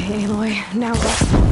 Aloy, now what?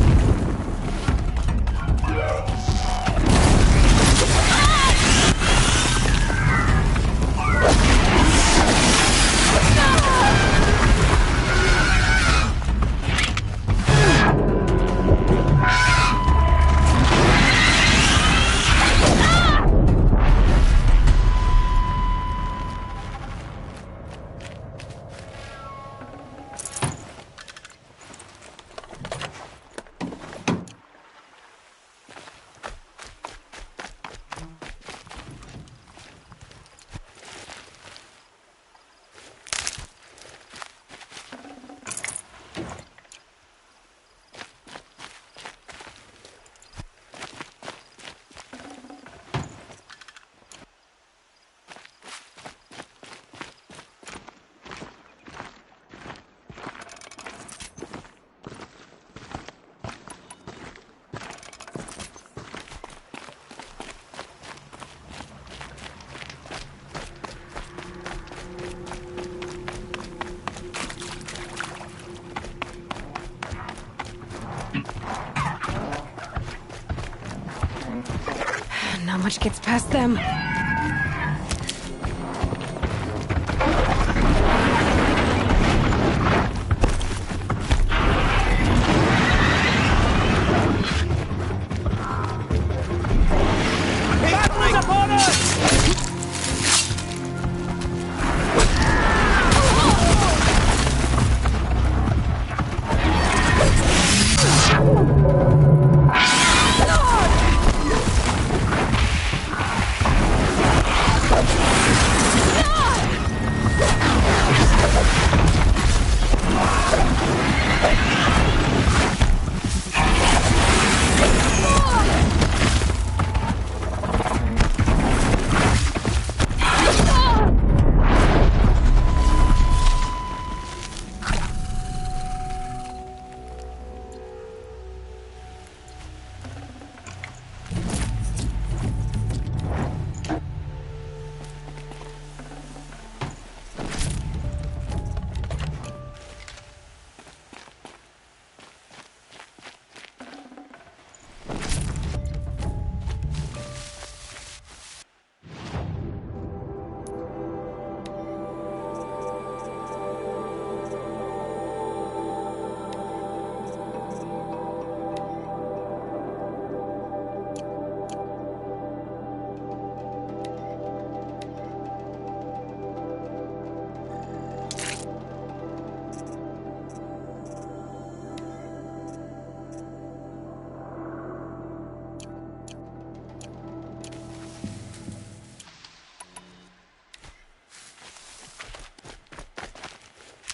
Not much gets past them.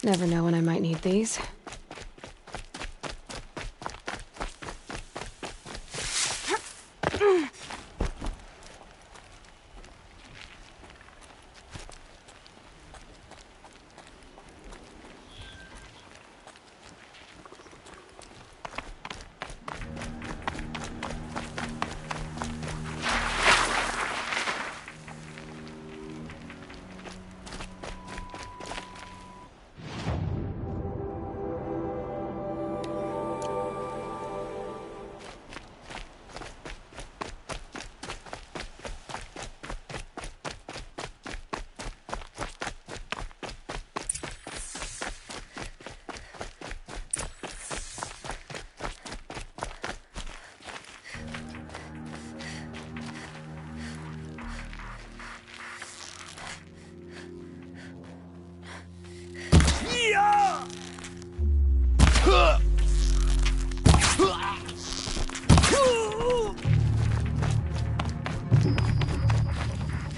Never know when I might need these.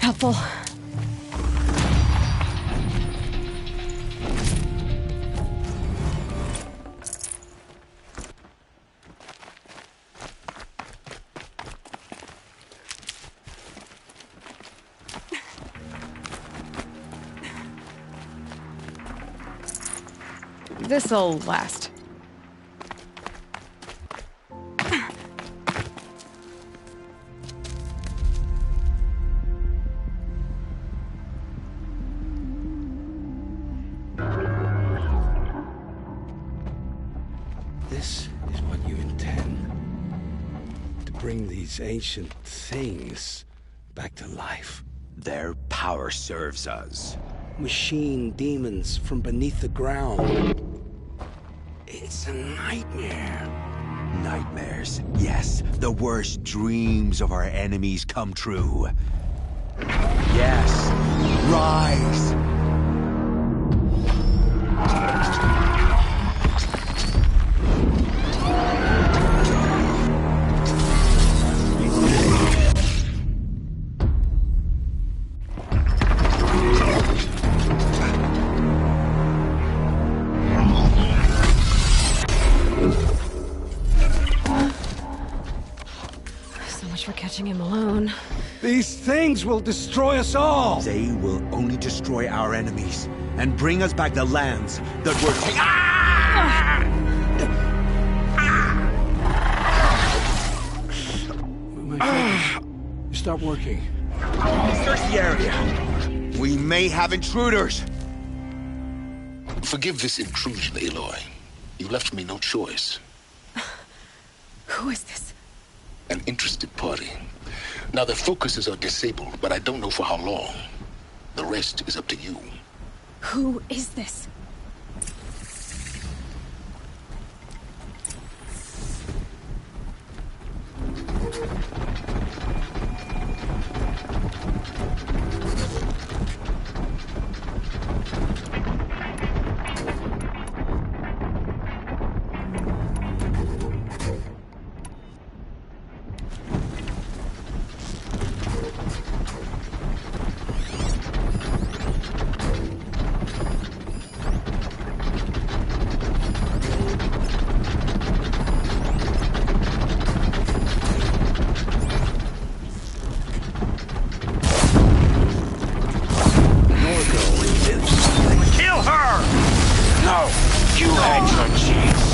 Helpful. This'll last. This is what you intend. To bring these ancient things back to life. Their power serves us. Machine demons from beneath the ground. It's a nightmare. Nightmares. Yes, the worst dreams of our enemies come true. Yes. Rise! So much for catching him alone. These things will destroy us all! They will only destroy our enemies and bring us back the lands that were My fingers. You stop working. Search the area. We may have intruders. Forgive this intrusion, Aloy. You left me no choice. Who is this? An interested party. Now, their focuses are disabled, but I don't know for how long. The rest is up to you. Who is this? Kill her! No! You had your chance.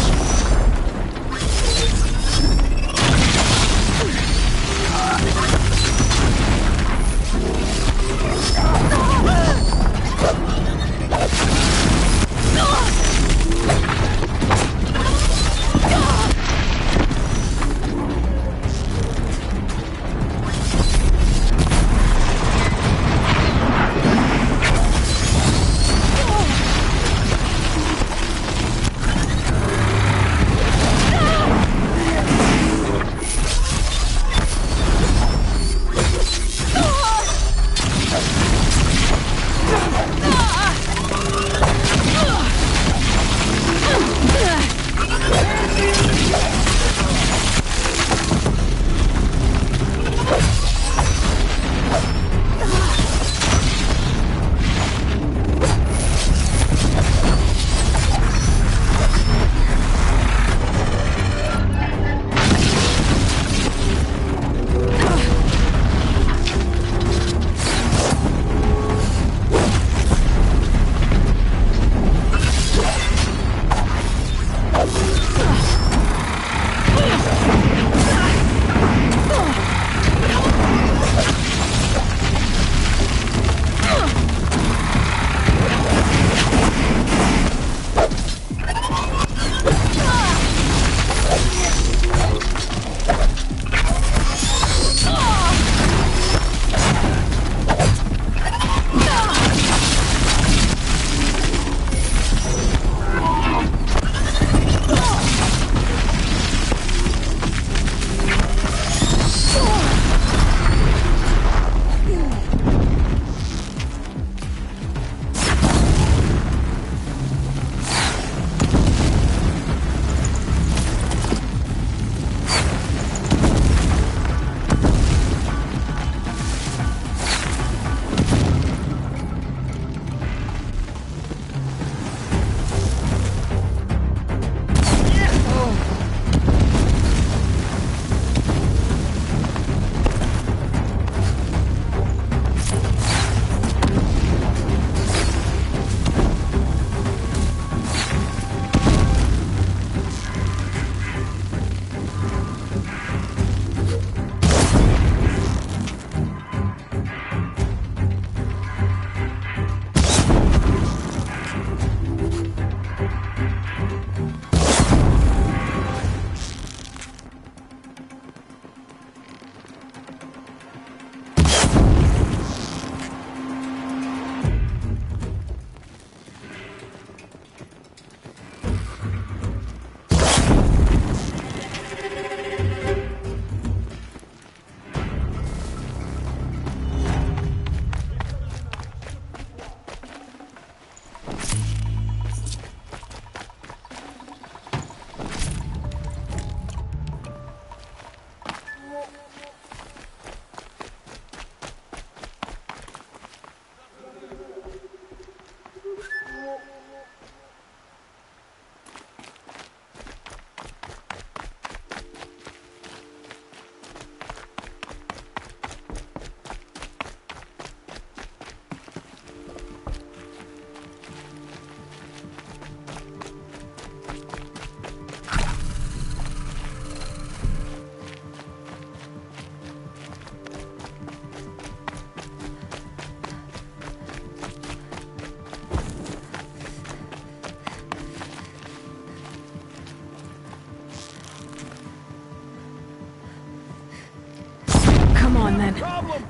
then. Problem!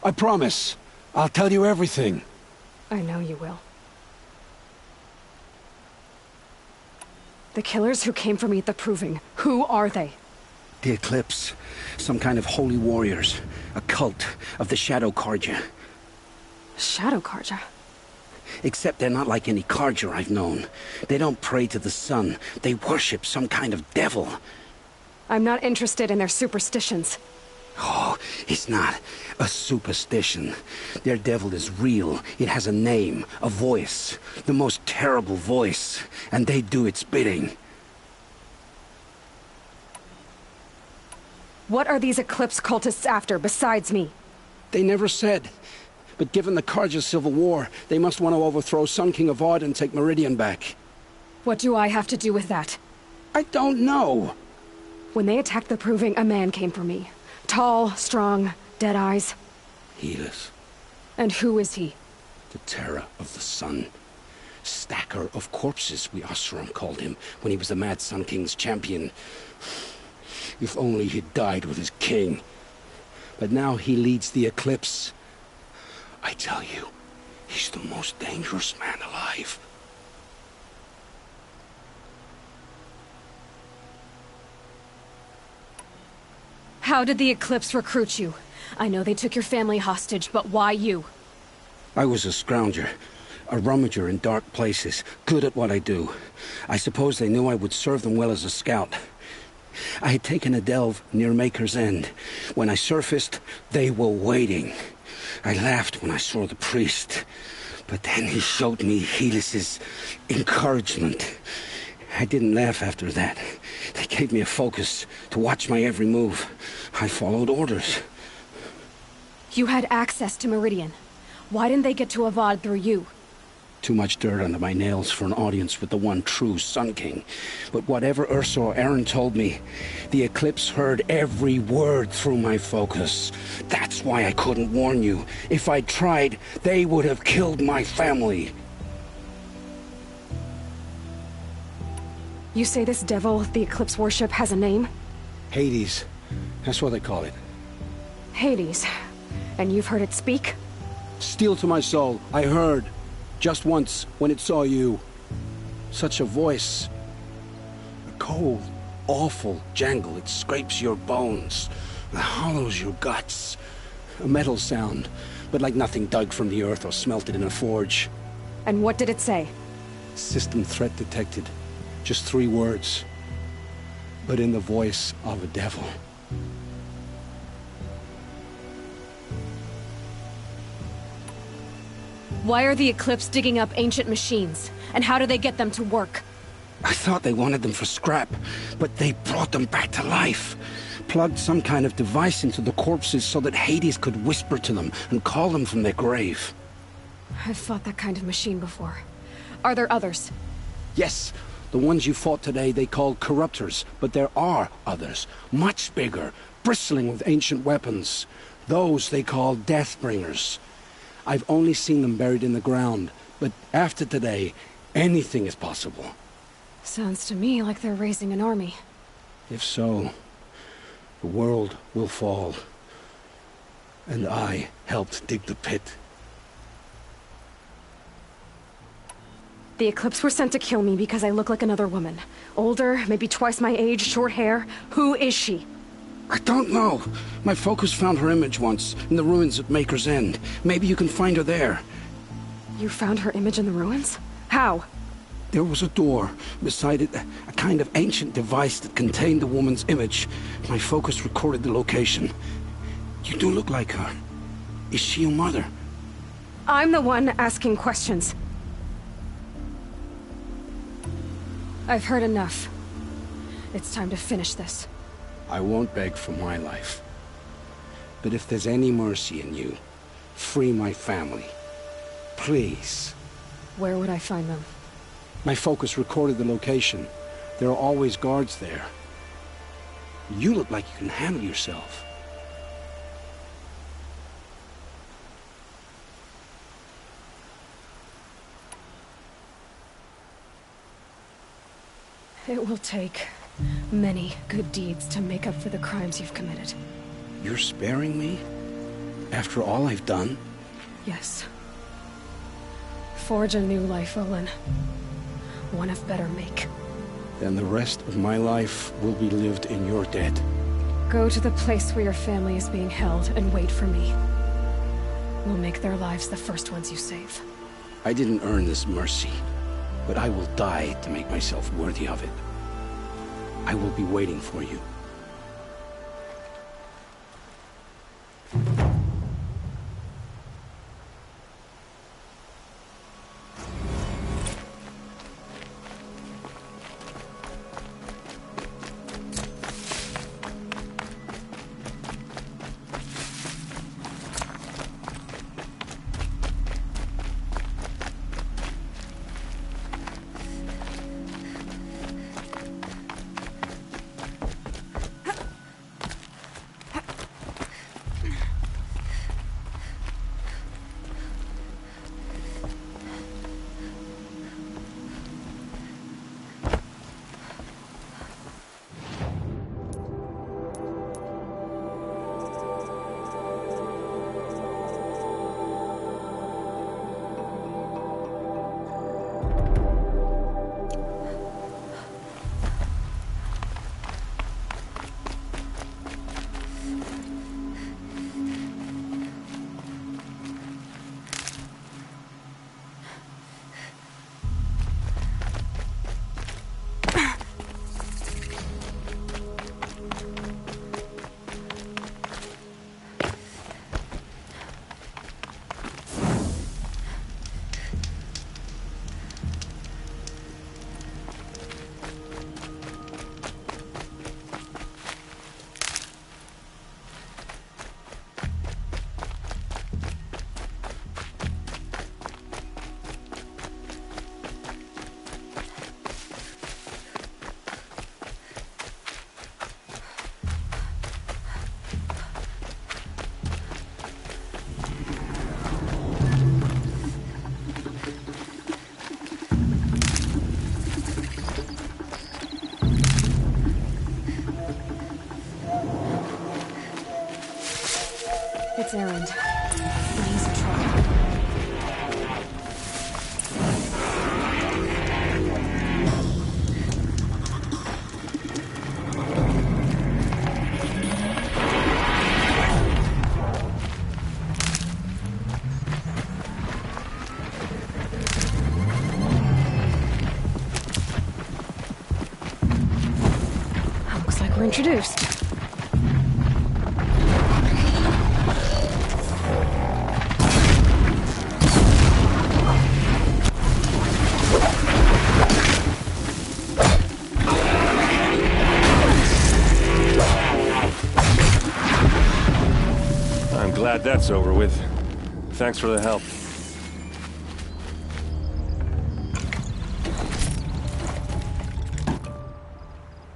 I promise. I'll tell you everything. I know you will. The killers who came for me at the Proving, who are they? The Eclipse. Some kind of holy warriors. A cult of the Shadow Carja. Shadow Carja? Except they're not like any Carja I've known. They don't pray to the sun. They worship some kind of devil. I'm not interested in their superstitions. Oh, it's not a superstition. Their devil is real. It has a name, a voice. The most terrible voice. And they do its bidding. What are these Eclipse cultists after, besides me? They never said. But given the Carja civil war, they must want to overthrow Sun King Avad and take Meridian back. What do I have to do with that? I don't know. When they attacked the Proving, a man came for me. Tall, strong, dead eyes. Helis, And who is he? the terror of the sun. Stacker of corpses, we Oseram called him, when he was the Mad Sun King's champion. If only he'd died with his king. But now he leads the Eclipse. I tell you, he's the most dangerous man alive. How did the Eclipse recruit you? I know they took your family hostage, but why you? I was a scrounger, a rummager in dark places, good at what I do. I suppose they knew I would serve them well as a scout. I had taken a delve near Maker's End. When I surfaced, they were waiting. I laughed when I saw the priest, but then he showed me Helis's encouragement. I didn't laugh after that. They gave me a focus to watch my every move. I followed orders. You had access to Meridian. Why didn't they get to Avad through you? Too much dirt under my nails for an audience with the one true Sun King. But whatever Ursa or Aaron told me, the Eclipse heard every word through my focus. That's why I couldn't warn you. If I'd tried, they would have killed my family. You say this devil the Eclipse worship has a name? Hades. That's what they call it. Hades. And you've heard it speak? Steel to my soul, I heard. Just once, when it saw you. Such a voice. A cold, awful jangle. It scrapes your bones. It hollows your guts. A metal sound, but like nothing dug from the earth or smelted in a forge. And what did it say? System threat detected. Just 3 words. But in the voice of a devil. Why are the Eclipse digging up ancient machines? And how do they get them to work? I thought they wanted them for scrap, but they brought them back to life. Plugged some kind of device into the corpses so that Hades could whisper to them and call them from their grave. I've fought that kind of machine before. Are there others? Yes, the ones you fought today they called corruptors, but there are others, much bigger, bristling with ancient weapons. Those they call Deathbringers. I've only seen them buried in the ground, but after today, anything is possible. Sounds to me like they're raising an army. If so, the world will fall. And I helped dig the pit. The Eclipse were sent to kill me because I look like another woman. Older, maybe twice my age, short hair. Who is she? I don't know. My focus found her image once, in the ruins at Maker's End. Maybe you can find her there. You found her image in the ruins? How? There was a door. Beside it, a kind of ancient device that contained the woman's image. My focus recorded the location. You do look like her. Is she your mother? I'm the one asking questions. I've heard enough. It's time to finish this. I won't beg for my life. But if there's any mercy in you, free my family. Please. Where would I find them? My focus recorded the location. There are always guards there. You look like you can handle yourself. It will take many good deeds to make up for the crimes you've committed. You're sparing me? After all I've done? Yes. Forge a new life, Olin. One of better make. Then the rest of my life will be lived in your debt. Go to the place where your family is being held and wait for me. We'll make their lives the first ones you save. I didn't earn this mercy, but I will die to make myself worthy of it. I will be waiting for you. It's Erend. He's in trouble. Looks like we're introduced. Glad that's over with. Thanks for the help.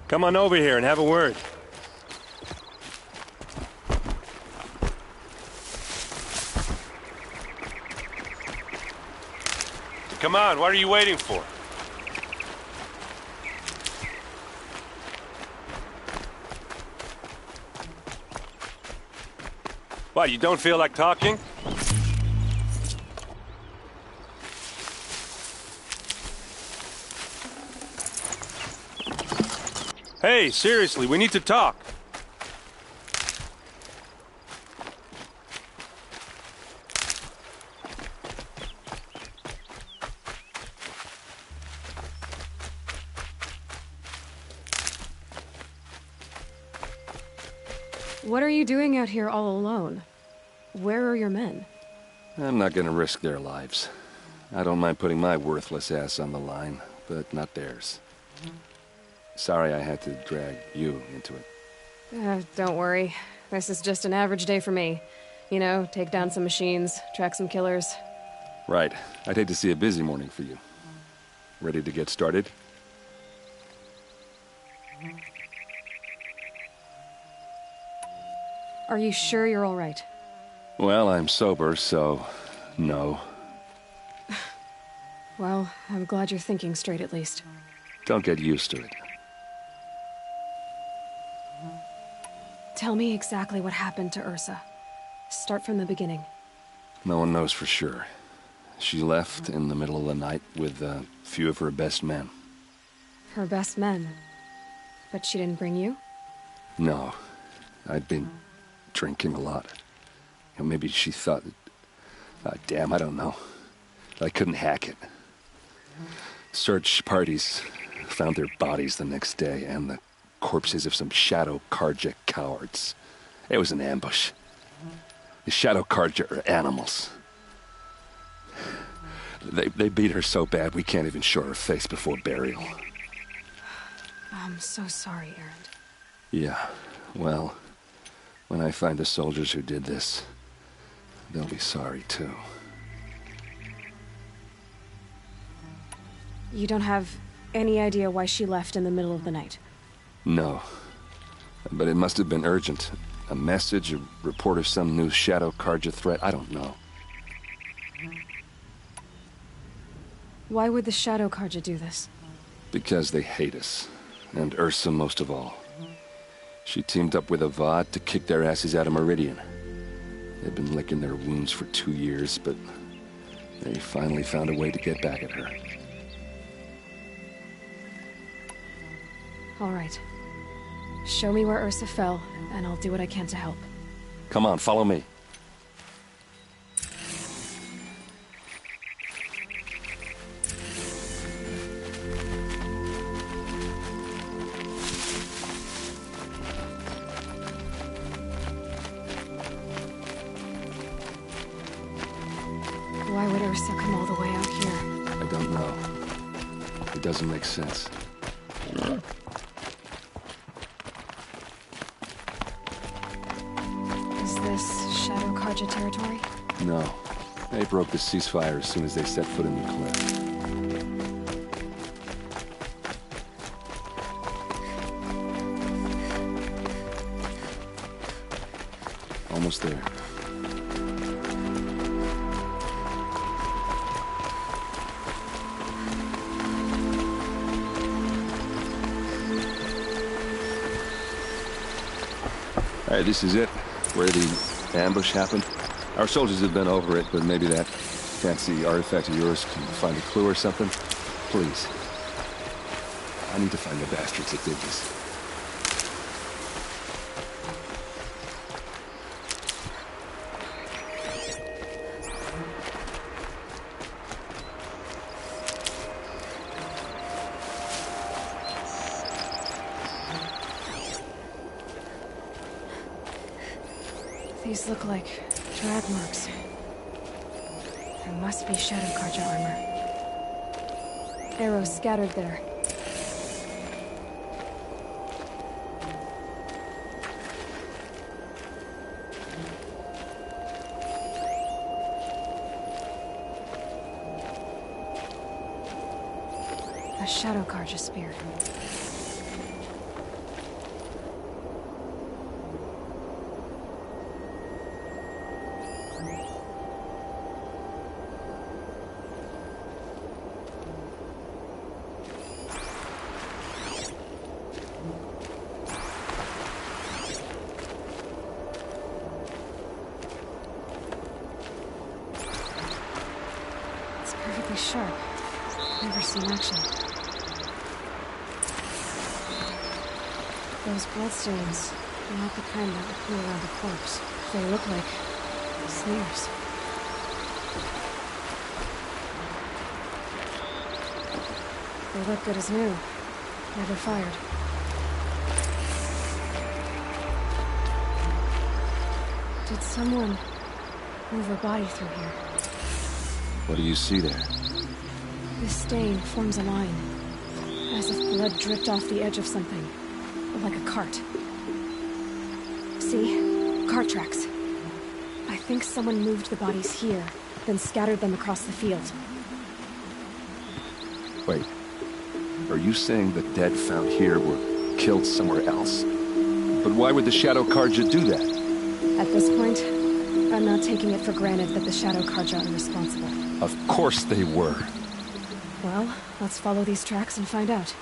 Come on over here and have a word. Come on, what are you waiting for? What, you don't feel like talking? Hey, seriously, we need to talk. What are you doing out here all alone? Where are your men? I'm not gonna risk their lives. I don't mind putting my worthless ass on the line, but not theirs. Sorry I had to drag you into it. Don't worry. This is just an average day for me. You know, take down some machines, track some killers. Right. I'd hate to see a busy morning for you. Ready to get started? Are you sure you're all right? Well, I'm sober, so... no. Well, I'm glad you're thinking straight at least. Don't get used to it. Tell me exactly what happened to Ursa. Start from the beginning. No one knows for sure. She left in the middle of the night with a few of her best men. Her best men? But she didn't bring you? No. I'd been drinking a lot. You know, maybe she thought... damn, I don't know. I couldn't hack it. Search parties found their bodies the next day, and the corpses of some Shadow Carja cowards. It was an ambush. The Shadow Carja are animals. They beat her so bad we can't even show her face before burial. I'm so sorry, Erend. Yeah, well, when I find the soldiers who did this, they'll be sorry too. You don't have any idea why she left in the middle of the night? No. But it must have been urgent. A message, a report of some new Shadow Carja threat, I don't know. Why would the Shadow Carja do this? Because they hate us. And Ursa most of all. She teamed up with Avad to kick their asses out of Meridian. They've been licking their wounds for 2 years, but they finally found a way to get back at her. All right. Show me where Ursa fell, and I'll do what I can to help. Come on, follow me. Why would Ursa come all the way out here? I don't know. It doesn't make sense. Is this Shadow Carja territory? No. They broke the ceasefire as soon as they set foot in the cliff. Almost there. All right, this is it, where the ambush happened. Our soldiers have been over it, but maybe that fancy artifact of yours can find a clue or something. Please. I need to find the bastards that did this. These look like drag marks. There must be Shadow Carja armor. Arrows scattered there. A Shadow Carja spear. Perfectly sharp. Never seen action. Those bloodstains are not the kind that appear around a corpse. They look like smears. They look good as new. Never fired. Did someone move a body through here? What do you see there? This stain forms a line, as if blood dripped off the edge of something, like a cart. See? Cart tracks. I think someone moved the bodies here, then scattered them across the field. Wait. Are you saying the dead found here were killed somewhere else? But why would the Shadow Carja do that? At this point, I'm not taking it for granted that the Shadow Carja are responsible. Of course they were. Well, let's follow these tracks and find out.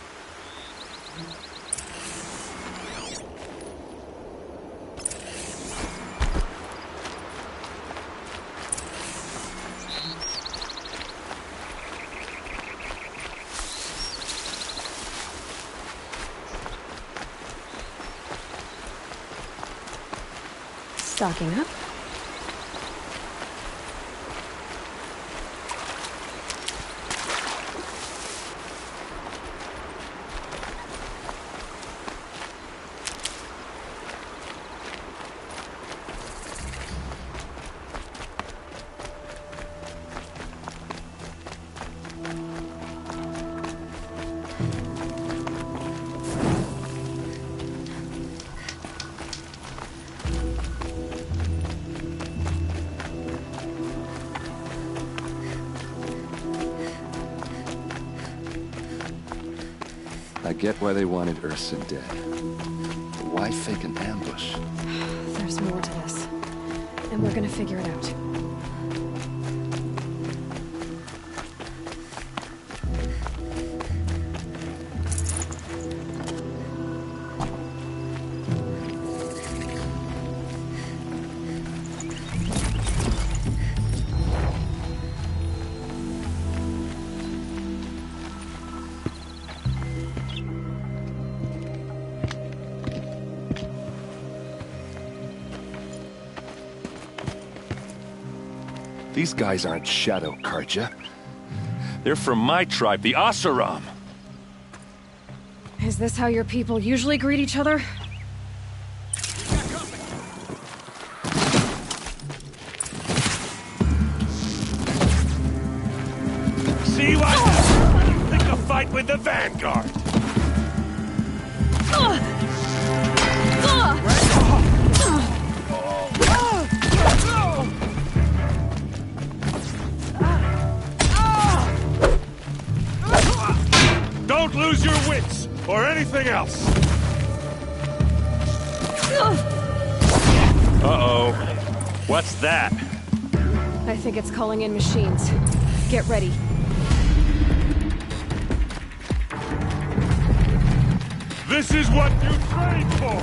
Stocking up. I get why they wanted Ursa dead. But why fake an ambush? There's more to this, and we're gonna figure it out. These guys aren't Shadow Carja. They're from my tribe, the Oseram. Is this how your people usually greet each other? See what happens when you pick a fight with the Vanguard! Don't lose your wits, or anything else! Uh-oh. What's that? I think it's calling in machines. Get ready. This is what you trained for!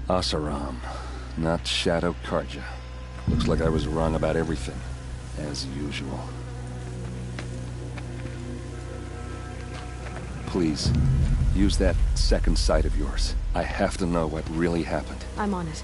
Oseram, not Shadow Carja. Looks like I was wrong about everything, as usual. Please, use that second sight of yours. I have to know what really happened. I'm on it.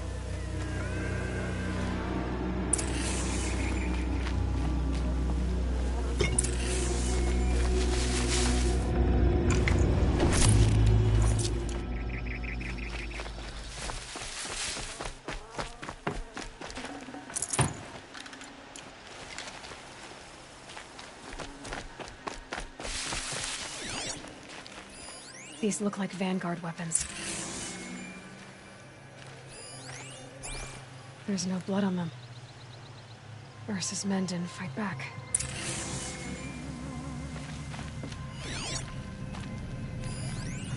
These look like Vanguard weapons. There's no blood on them. Ursa's men didn't fight back.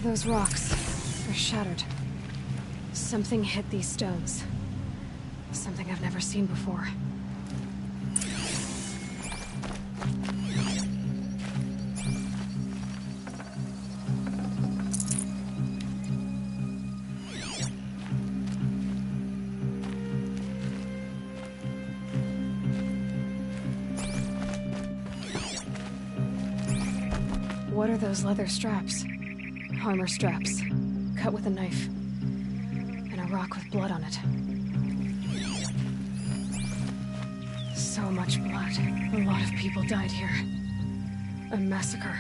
Those rocks, they're shattered. Something hit these stones. Something I've never seen before. What are those leather straps? Armor straps, cut with a knife. And a rock with blood on it. So much blood. A lot of people died here. A massacre.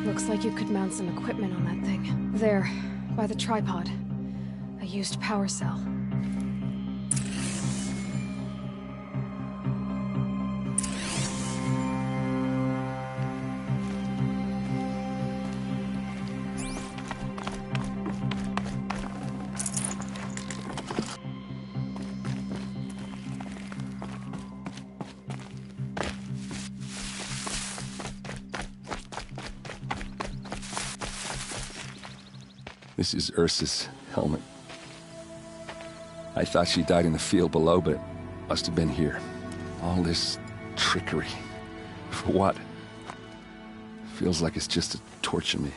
Looks like you could mount some equipment on that thing. There, by the tripod. A used power cell. This is Ursa's helmet. I thought she died in the field below, but it must have been here. All this trickery. For what? Feels like it's just to torture me.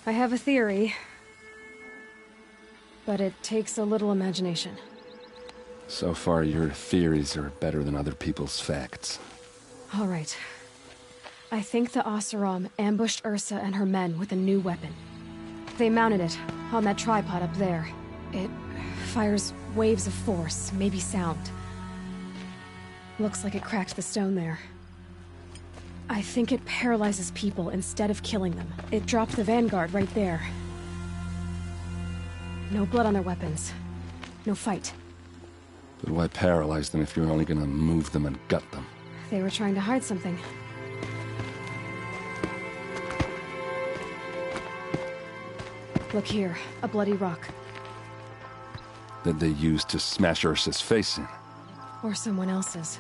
I have a theory. But it takes a little imagination. So far, your theories are better than other people's facts. All right. I think the Oseram ambushed Ursa and her men with a new weapon. They mounted it on that tripod up there. It fires waves of force, maybe sound. Looks like it cracked the stone there. I think it paralyzes people instead of killing them. It dropped the Vanguard right there. No blood on their weapons. No fight. But why paralyze them if you're only gonna move them and gut them? They were trying to hide something. Look here, a bloody rock. That they used to smash Ursa's face in. Or someone else's.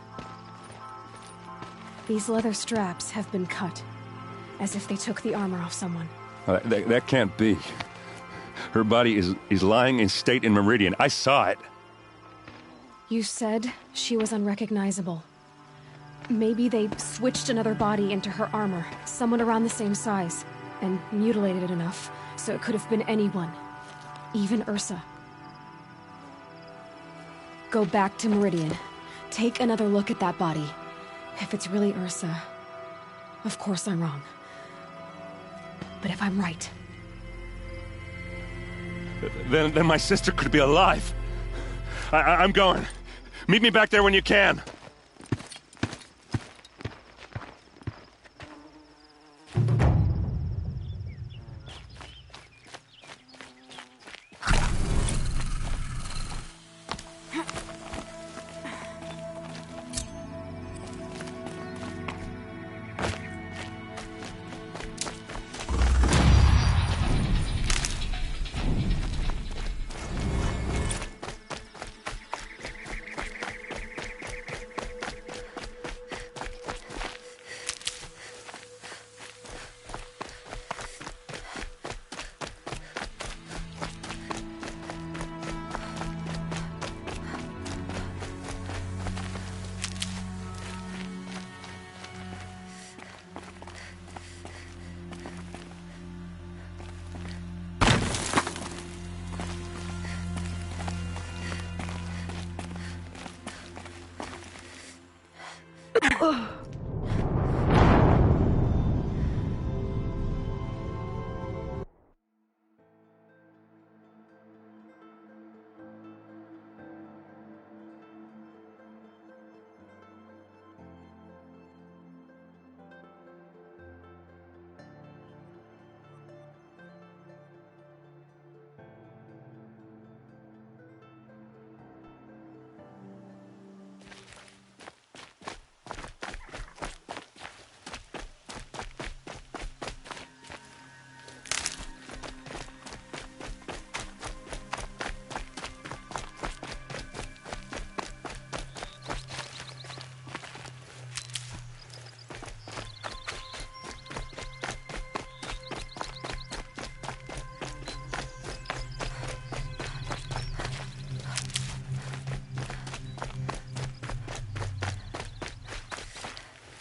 These leather straps have been cut, as if they took the armor off someone. That can't be. Her body is lying in state in Meridian. I saw it. You said she was unrecognizable. Maybe they switched another body into her armor, someone around the same size, and mutilated it enough, so it could have been anyone. Even Ursa. Go back to Meridian. Take another look at that body. If it's really Ursa, of course I'm wrong. But if I'm right... Then my sister could be alive. I'm going. Meet me back there when you can.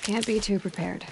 Can't be too prepared.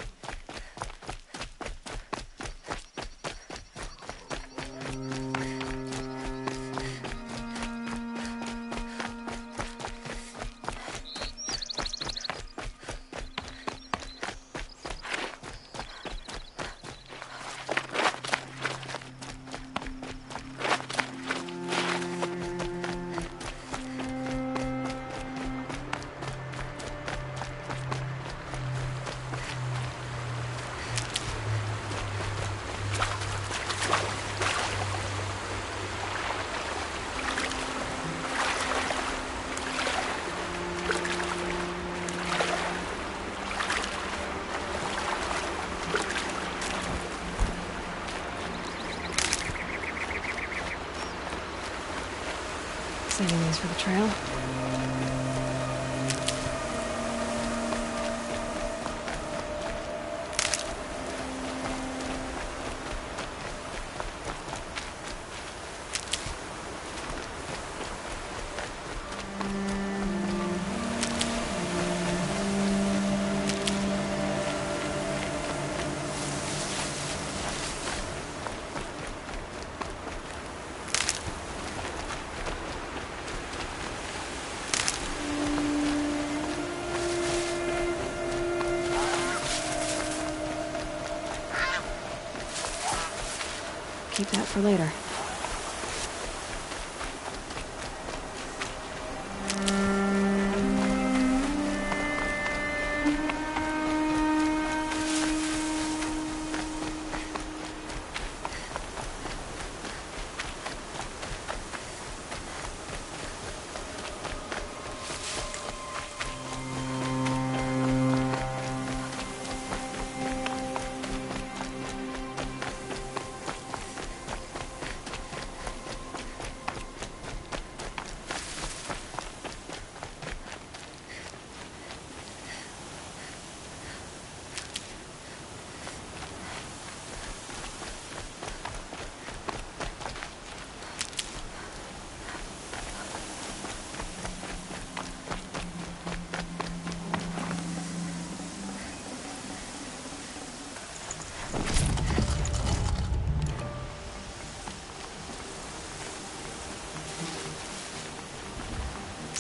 Saving these for the trail. Keep that for later.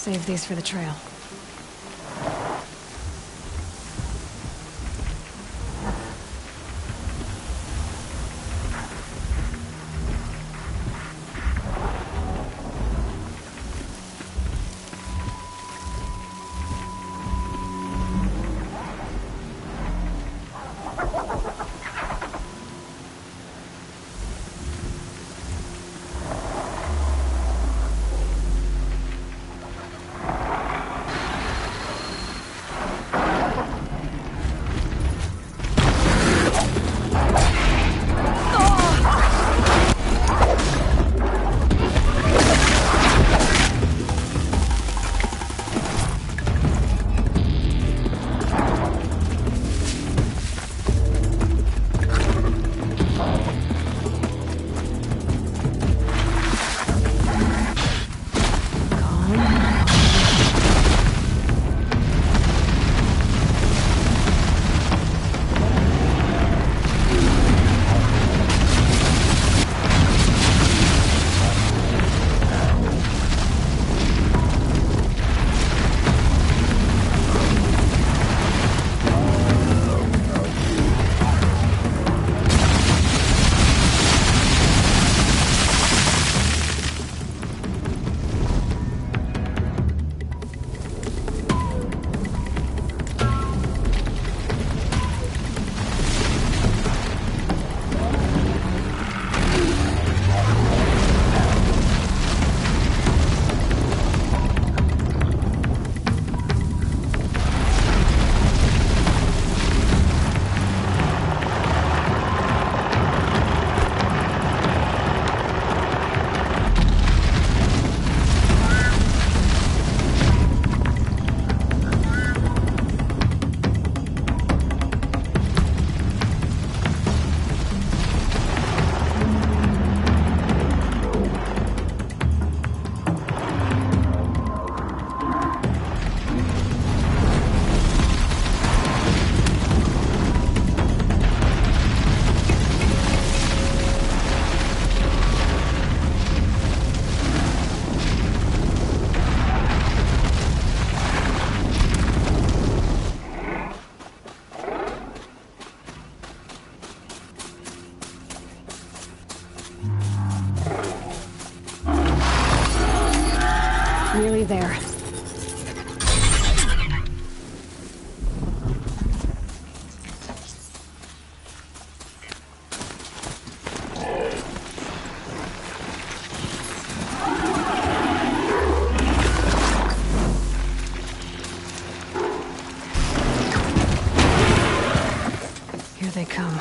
Save these for the trail. Nearly there. Here they come.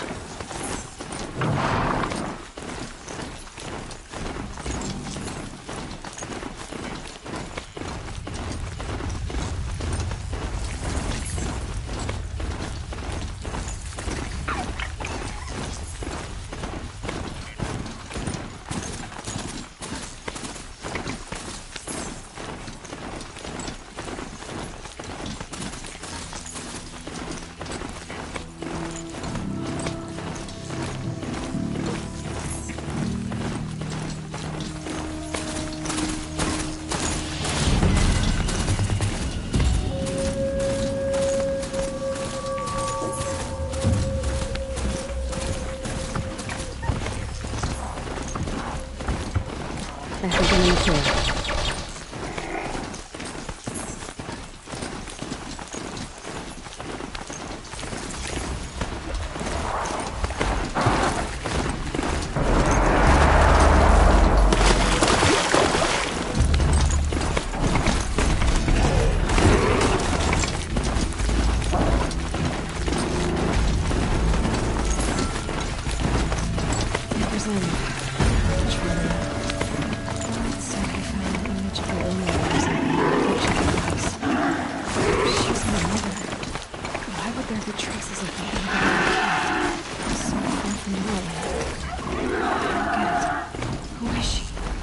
I think I'm in the clear.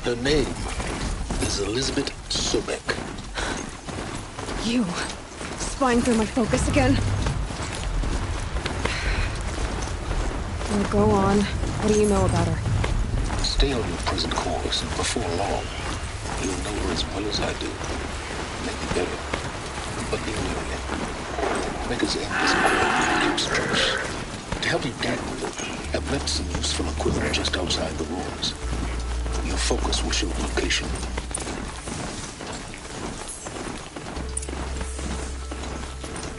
Her name is Elizabeth Sobek. You. Spying through my focus again? Well, go on. What do you know about her? Stay on your present course, and before long, you'll know her as well as I do. Maybe better. But be wary. Maker's End is quiet, keeps trash. To help you deal with it, I've left some useful equipment just outside the ruins. Your focus will show the location.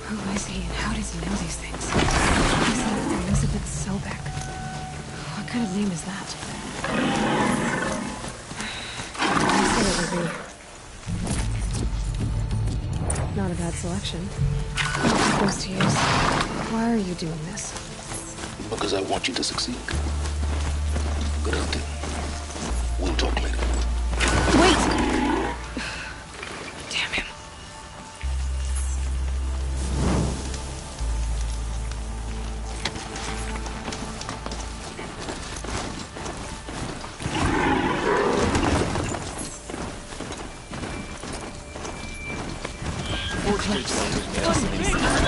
Who is he and how does he know these things? He said Elizabeth Sobek. What kind of name is that? I said it would be. Not a bad selection. I'm supposed to use. Why are you doing this? Because I want you to succeed. Good hunting. We'll talk later. Wait! Damn him. Eclipse. Doesn't make sense.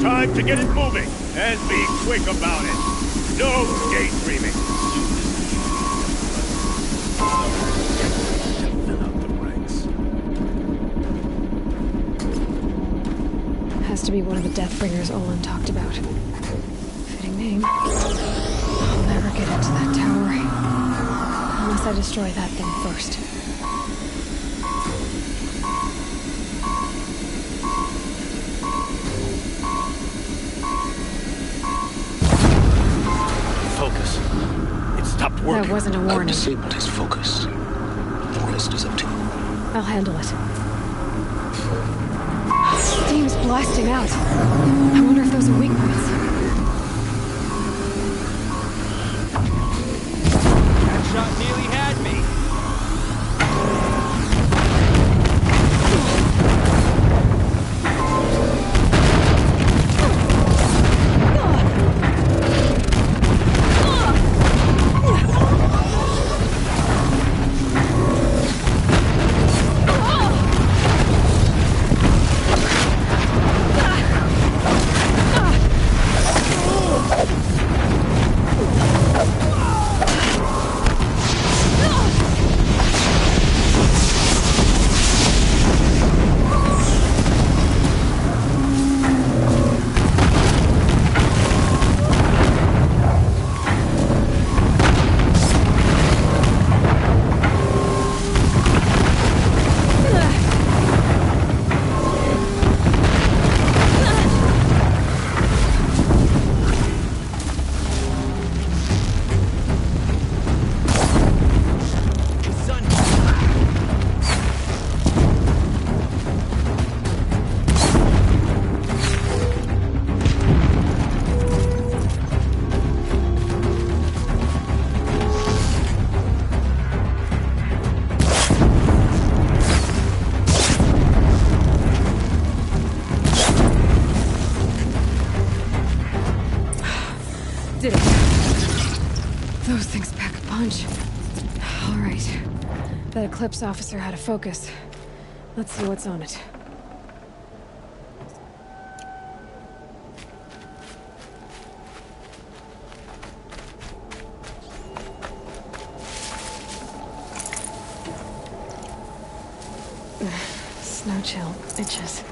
Time to get it moving, and be quick about it. No daydreaming. Has to be one of the Deathbringers Olin talked about. Fitting name. I'll never get into that tower. Unless I destroy that thing first. Focus. It stopped working. That wasn't a I've warning. disabled his focus. The rest is up to you. I'll handle it. Steam's blasting out. I wonder if those are weak points. That shot nearly had me. Did it. Those things pack a punch. All right. That Eclipse officer had a focus. Let's see what's on it. Snow chill. Itches.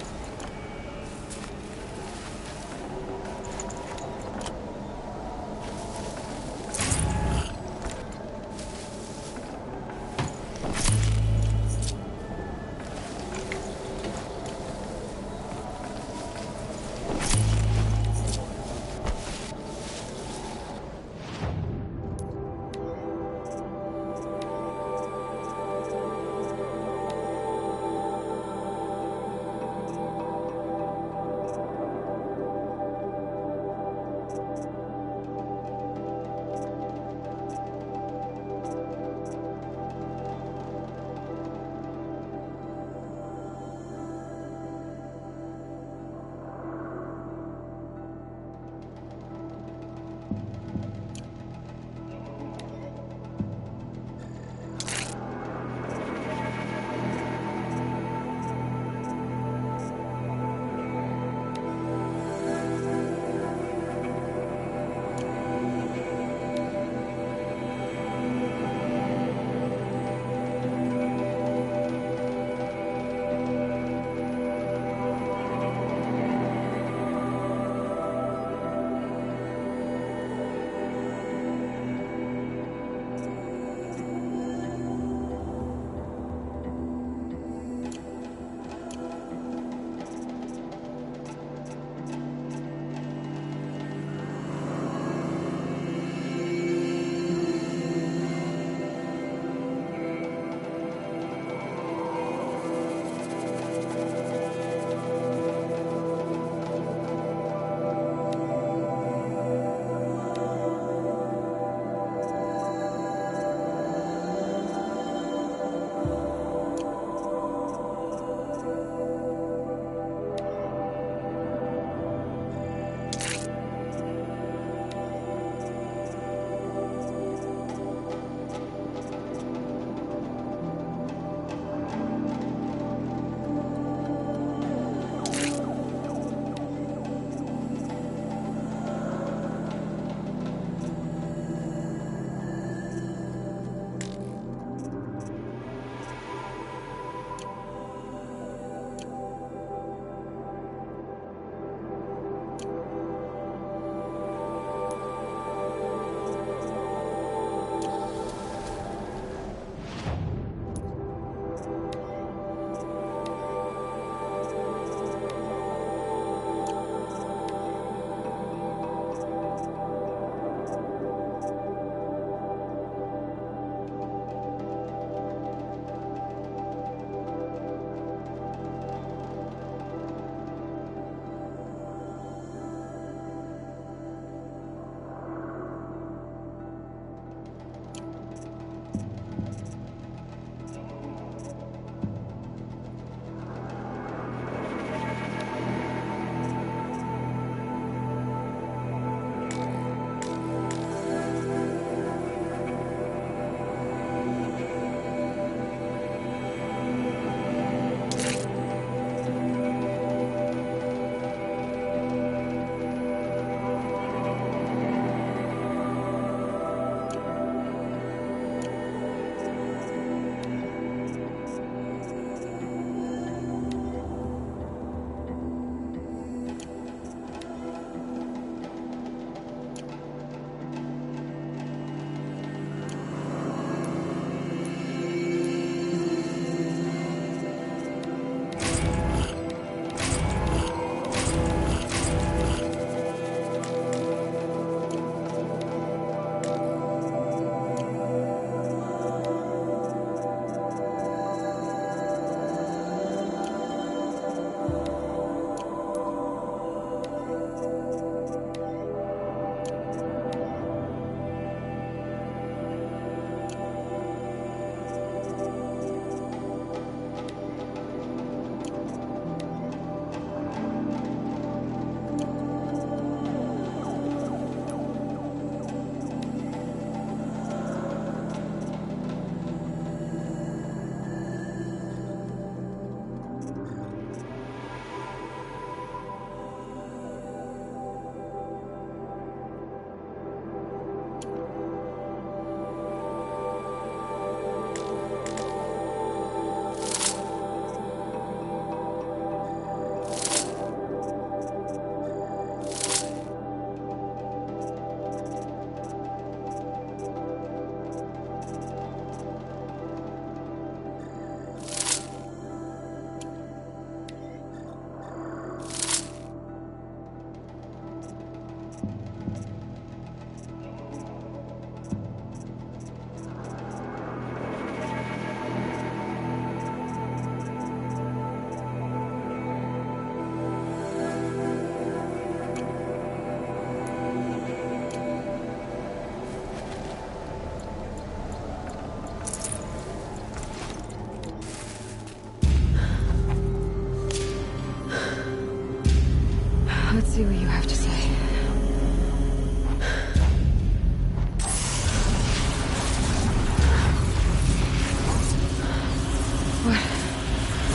Let's see what you have to say.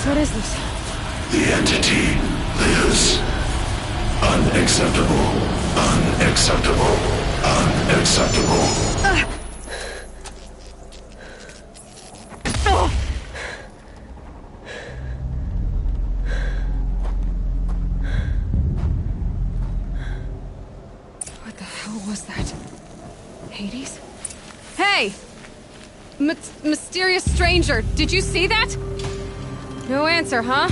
What is this? The entity lives. Unacceptable. Unacceptable. Unacceptable. What the hell was that? Hades? Hey! Mysterious stranger, did you see that? No answer, huh?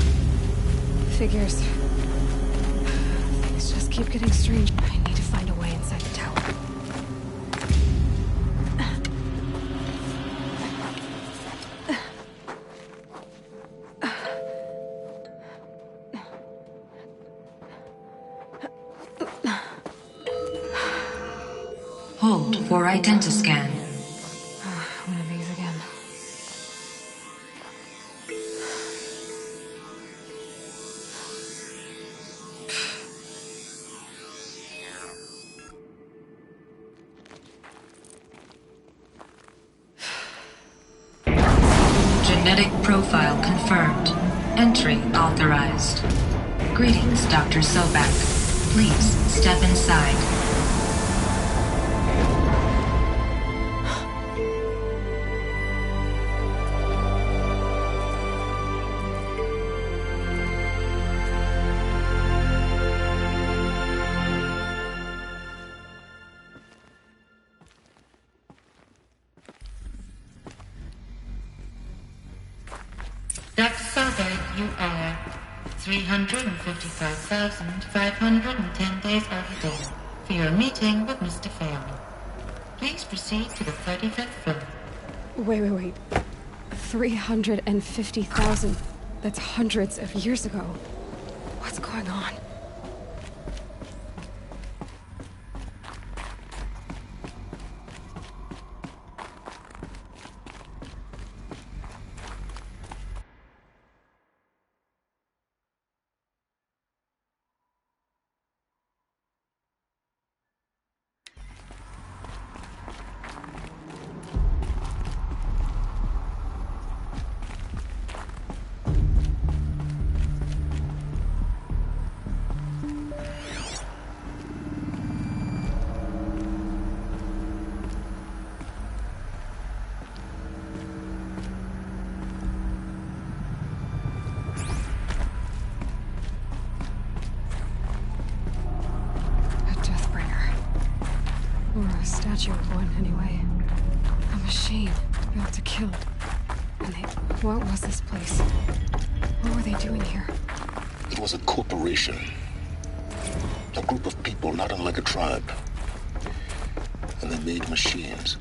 Figures. Things just keep getting strange. I need to find a way inside the tower. Hold for identiscan. One of these again. Genetic profile confirmed. Entry authorized. Greetings, Dr. Sobak. Please step inside. Dr. Sobek, you are 355,510 days overdue for your meeting with Mr. Phelan. Please proceed to the 35th floor. Wait. 350,000. That's hundreds of years ago. What's going on? A statue of one, anyway. A machine built to kill. And what was this place? What were they doing here? It was a corporation. A group of people not unlike a tribe. And they made machines.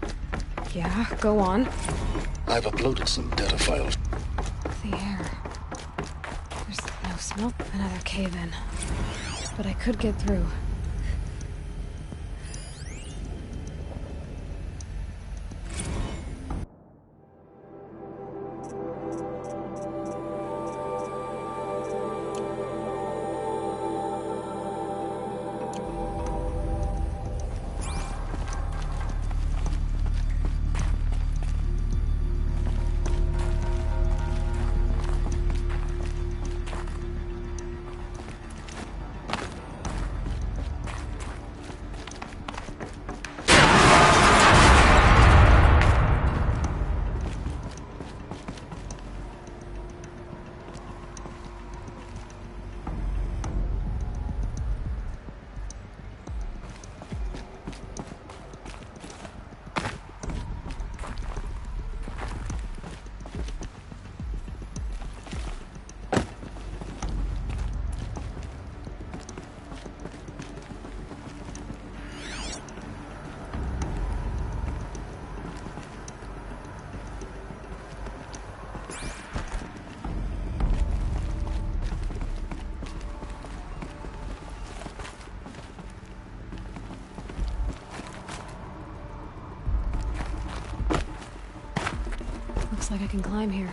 Yeah, go on. I've uploaded some data files. The air. There's no smell. Another cave-in. But I could get through. Looks like I can climb here.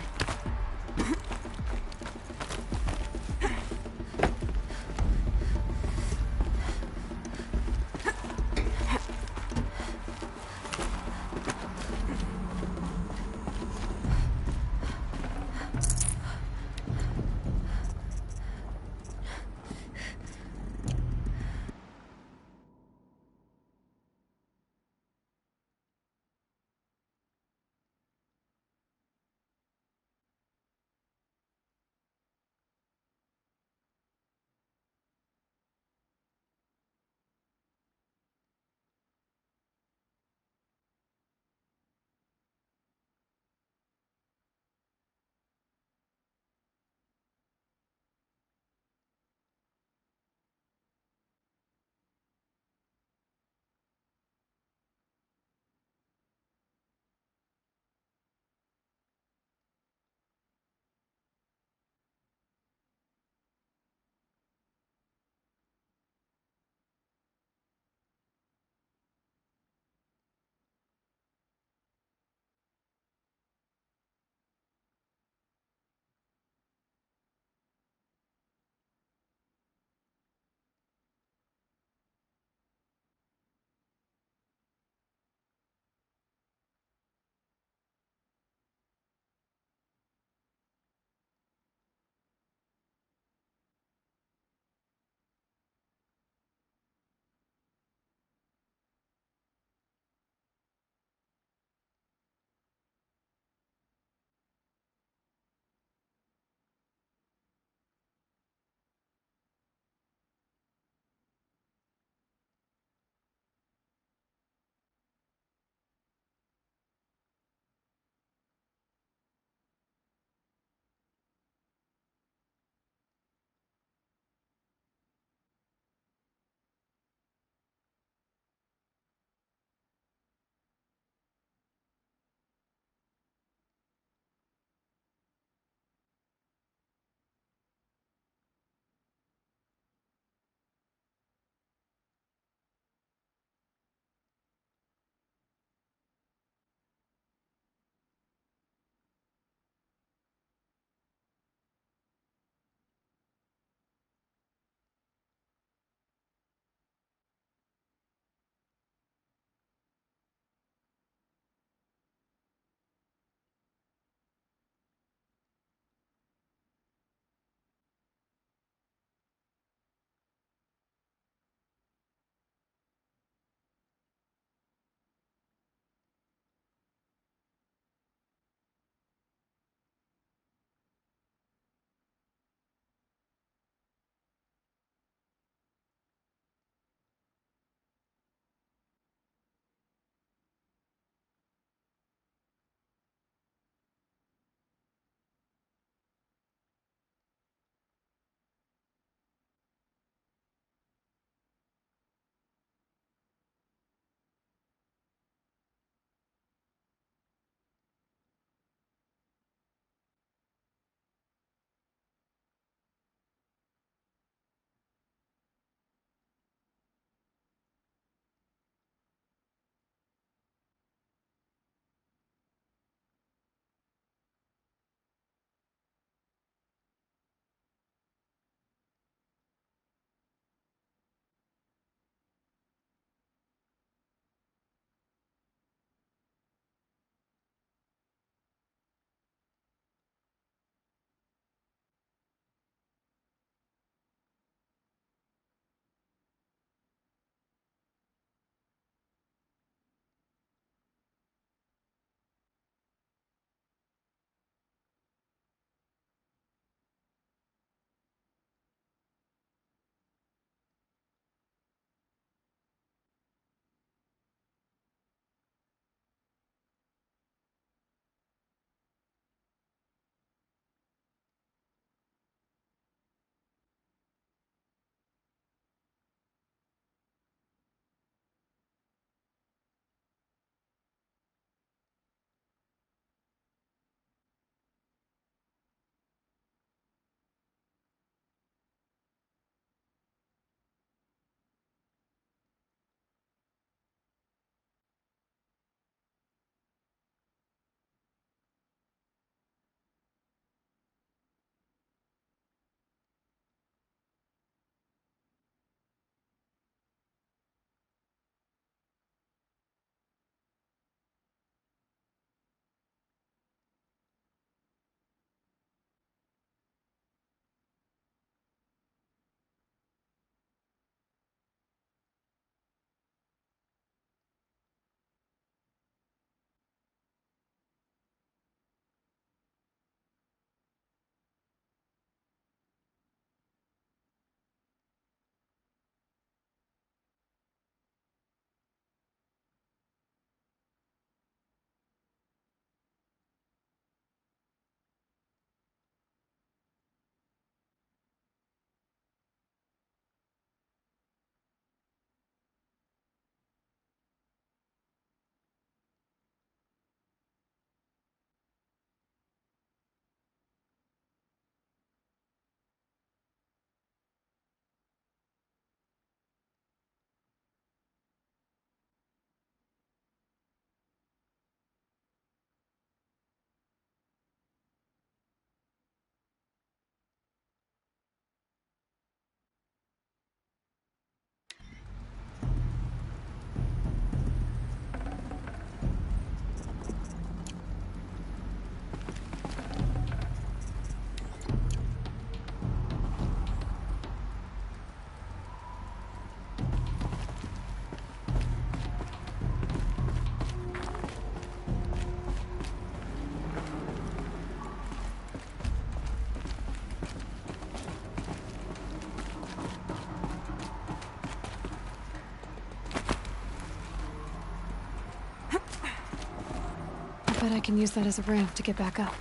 bet I can use that as a ramp to get back up.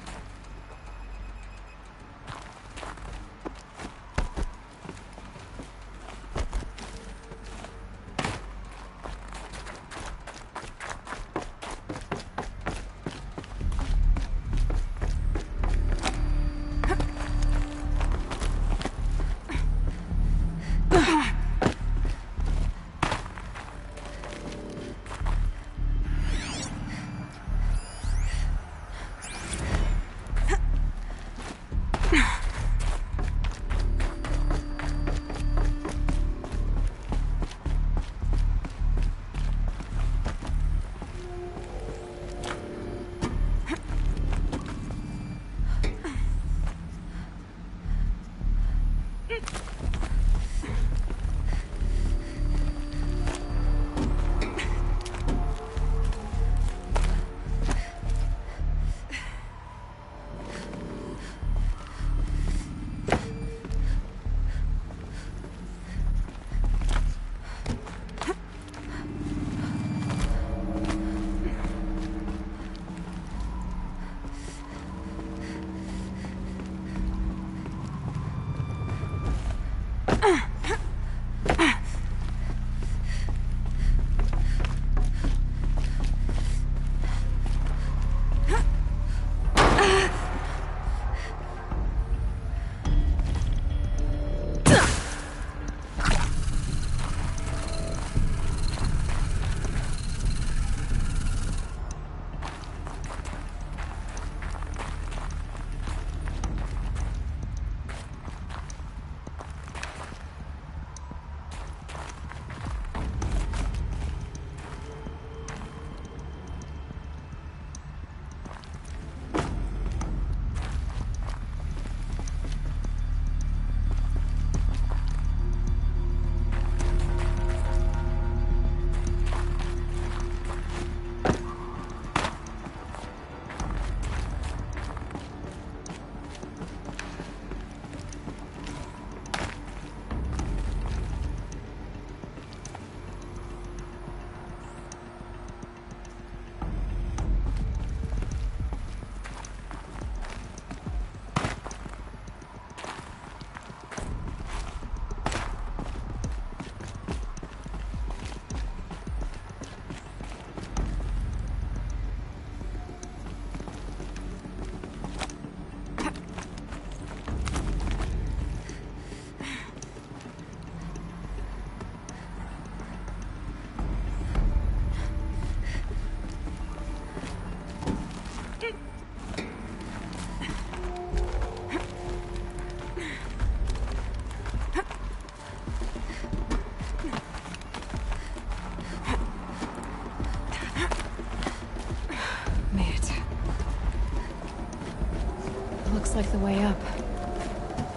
Like the way up.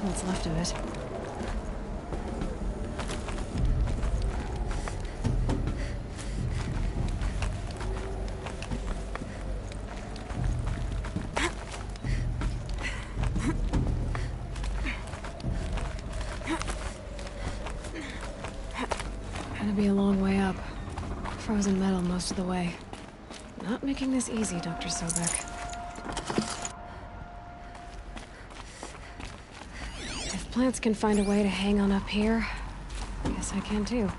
What's left of it. Gonna be a long way up. Frozen metal most of the way. Not making this easy, Dr. Sobek. Plants can find a way to hang on up here. Guess I can too.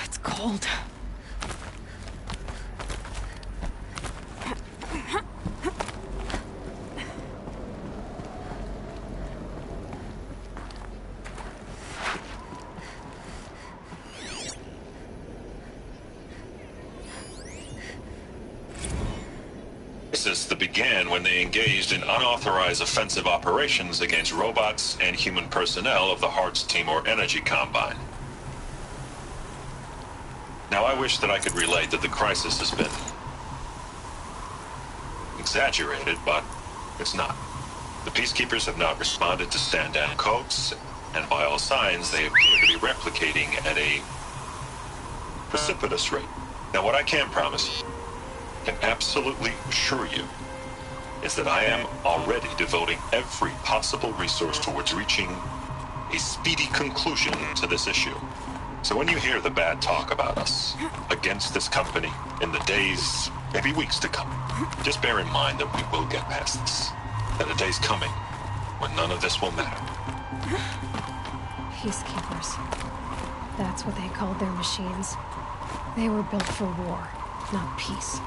It's cold. That began when they engaged in unauthorized offensive operations against robots and human personnel of the Hearts Timor Energy Combine. Now, I wish that I could relate that the crisis has been exaggerated, but it's not. The Peacekeepers have not responded to stand-down codes, and by all signs, they appear to be replicating at a precipitous rate. Now, what I can promise, can absolutely assure you, is that I am already devoting every possible resource towards reaching a speedy conclusion to this issue. So when you hear the bad talk about us against this company in the days, maybe weeks to come, just bear in mind that we will get past this. That a day's coming when none of this will matter. Peacekeepers. That's what they called their machines. They were built for war, not peace.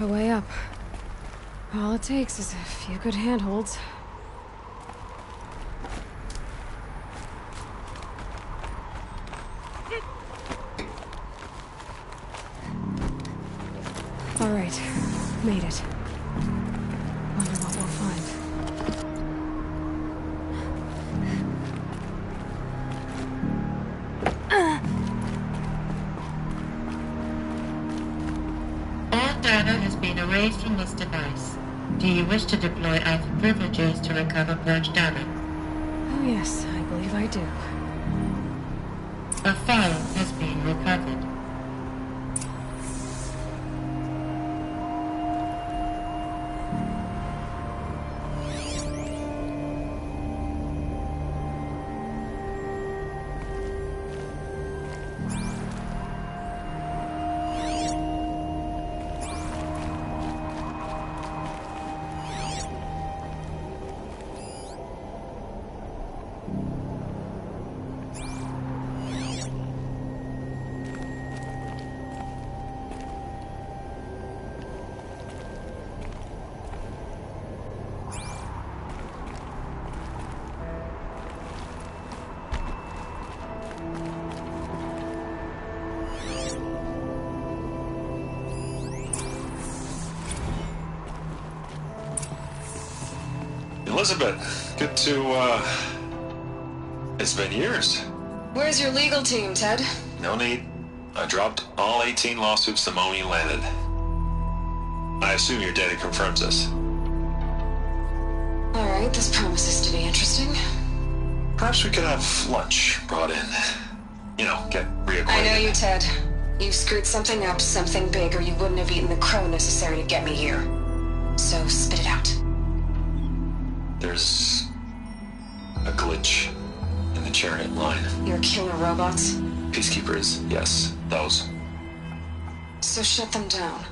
A way up. All it takes is a few good handholds. All right, made it. Wonder what we'll find. All data has been erased from this device. Do you wish to deploy Alpha privileges to recover purged data? Oh yes, I believe I do. A file has been recovered. Elizabeth, good to, it's been years. Where's your legal team, Ted? No need. I dropped all 18 lawsuits the moment you landed. I assume your daddy confirms this. Alright, this promises to be interesting. Perhaps we could have lunch brought in. You know, get reacquainted. I know you, Ted. You screwed something up, something big, or you wouldn't have eaten the crow necessary to get me here. So spit it out. There's a glitch in the chariot line. Your killer robots? Peacekeepers, yes, those. So shut them down.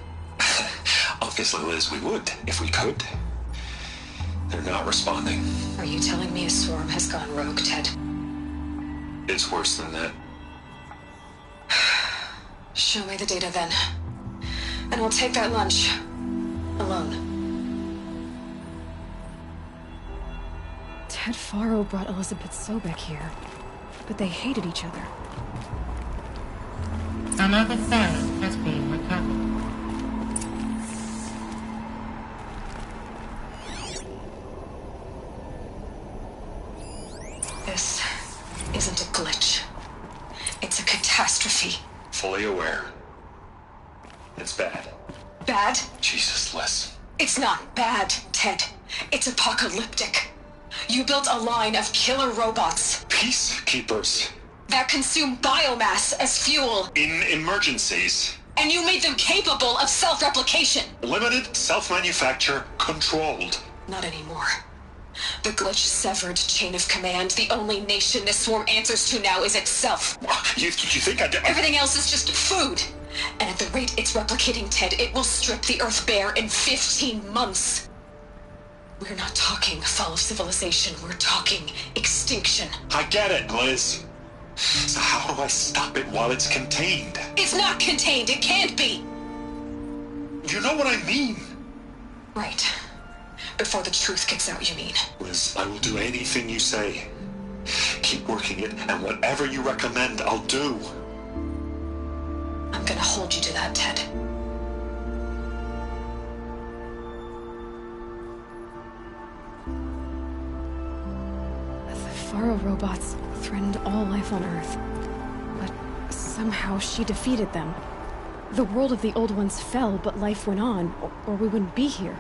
Obviously, Liz, we would, if we could. They're not responding. Are you telling me a swarm has gone rogue, Ted? It's worse than that. Show me the data then. And I'll take that lunch. Alone. Ted Faro brought Elizabeth Sobek here, but they hated each other. Another phone has been recovered. This isn't a glitch. It's a catastrophe. Fully aware. It's bad. Bad? Jesus, Liz. It's not bad, Ted. It's apocalyptic. You built a line of killer robots. Peacekeepers. That consume biomass as fuel. In emergencies. And you made them capable of self-replication. Limited, self-manufacture, controlled. Not anymore. The glitch severed chain of command. The only nation this swarm answers to now is itself. You think I did? Everything else is just food. And at the rate it's replicating, Ted, it will strip the Earth bare in 15 months. We're not talking fall of civilization. We're talking extinction. I get it, Liz. So how do I stop it while it's contained? It's not contained. It can't be. You know what I mean. Right. Before the truth gets out, you mean? Liz, I will do anything you say. Keep working it, and whatever you recommend, I'll do. I'm gonna hold you to that, Ted. The Faro robots threatened all life on Earth. But somehow she defeated them. The world of the old ones fell, but life went on, or we wouldn't be here.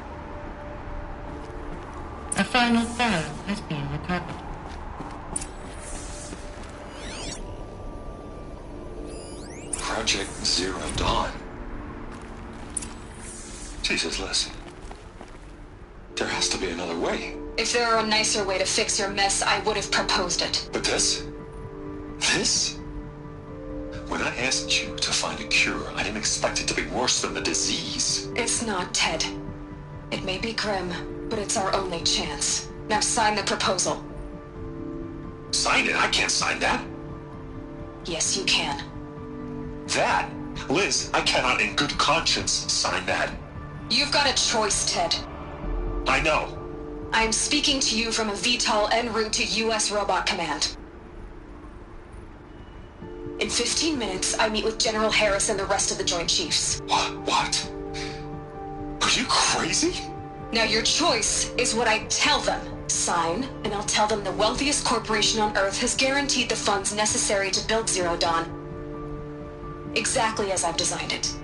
A final phone has been recovered. Project Zero Dawn. Jesus, Liz. There has to be another way. If there were a nicer way to fix your mess, I would have proposed it. But this? This? When I asked you to find a cure, I didn't expect it to be worse than the disease. It's not, Ted. It may be grim, but it's our only chance. Now sign the proposal. Sign it? I can't sign that. Yes, you can. That? Liz, I cannot in good conscience sign that. You've got a choice, Ted. I know. I'm speaking to you from a VTOL en route to U.S. Robot Command. In 15 minutes, I meet with General Harris and the rest of the Joint Chiefs. What? Are you crazy? Now your choice is what I tell them. Sign, and I'll tell them the wealthiest corporation on Earth has guaranteed the funds necessary to build Zero Dawn. Exactly as I've designed it.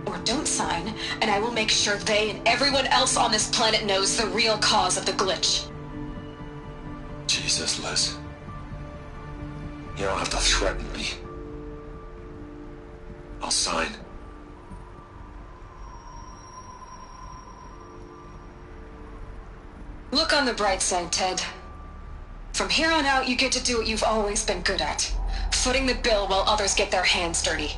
Or don't sign, and I will make sure they and everyone else on this planet knows the real cause of the glitch. Jesus, Liz. You don't have to threaten me. I'll sign. Look on the bright side, Ted. From here on out, you get to do what you've always been good at. Footing the bill while others get their hands dirty.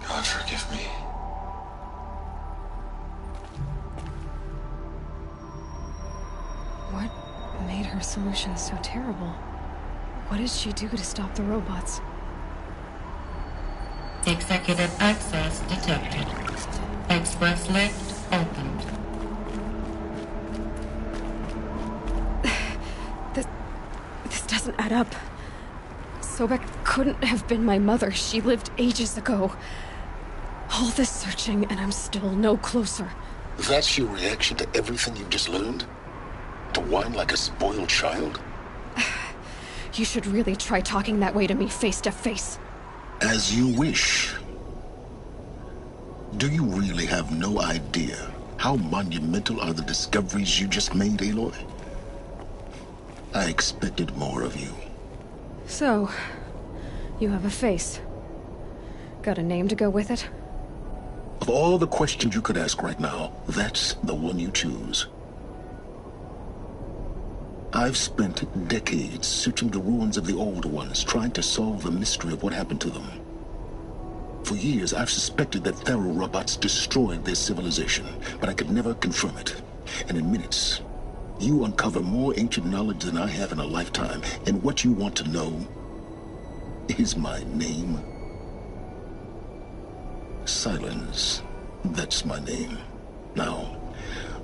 God forgive me. What made her solution so terrible? What did she do to stop the robots? Executive access detected. Express lift opened. This doesn't add up. Sobek couldn't have been my mother. She lived ages ago. All this searching, and I'm still no closer. That's your reaction to everything you've just learned? To whine like a spoiled child? You should really try talking that way to me face to face. As you wish. Do you really have no idea how monumental are the discoveries you just made, Aloy? I expected more of you. So, you have a face. Got a name to go with it? Of all the questions you could ask right now, that's the one you choose. I've spent decades searching the ruins of the old ones, trying to solve the mystery of what happened to them. For years, I've suspected that Thero robots destroyed their civilization, but I could never confirm it. And in minutes, you uncover more ancient knowledge than I have in a lifetime, and what you want to know is my name. Silence. That's my name. Now,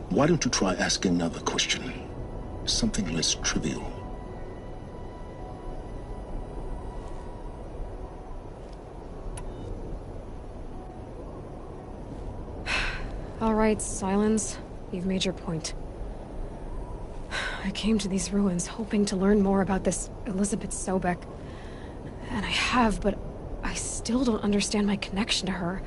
why don't you try asking another question? Something less trivial. All right, Silence. You've made your point. I came to these ruins hoping to learn more about this Elizabeth Sobek. And I have, but I still don't understand my connection to her.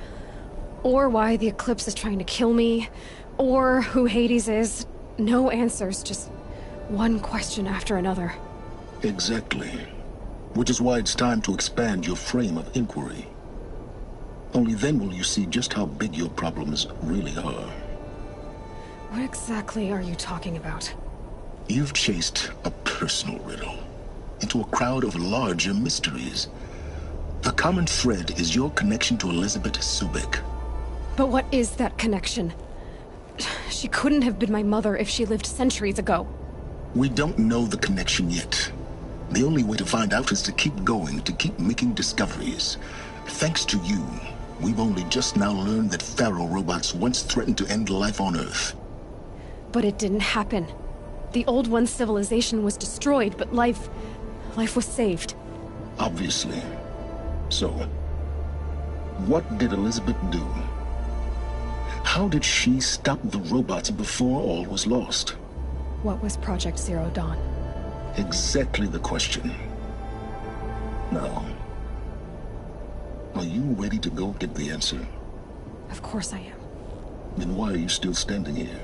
Or why the Eclipse is trying to kill me. Or who Hades is. No answers, just one question after another. Exactly. Which is why it's time to expand your frame of inquiry. Only then will you see just how big your problems really are. What exactly are you talking about? You've chased a personal riddle into a crowd of larger mysteries. The common thread is your connection to Elizabeth Sobek. But what is that connection? She couldn't have been my mother if she lived centuries ago. We don't know the connection yet. The only way to find out is to keep going, to keep making discoveries. Thanks to you, we've only just now learned that Thero robots once threatened to end life on Earth. But it didn't happen. The Old One's civilization was destroyed, but life was saved. Obviously. So, what did Elizabeth do? How did she stop the robots before all was lost? What was Project Zero Dawn? Exactly the question. Now, are you ready to go get the answer? Of course I am. Then why are you still standing here?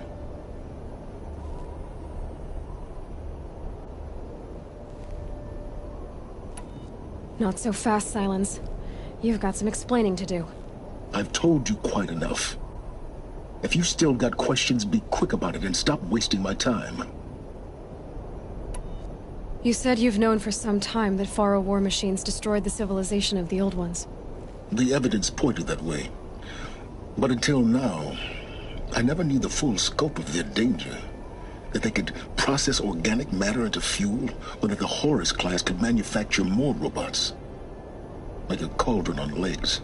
Not so fast, Silence. You've got some explaining to do. I've told you quite enough. If you've still got questions, be quick about it and stop wasting my time. You said you've known for some time that Faro war machines destroyed the civilization of the Old Ones. The evidence pointed that way. But until now, I never knew the full scope of their danger. That they could process organic matter into fuel, or that the Horus class could manufacture more robots. Like a cauldron on legs.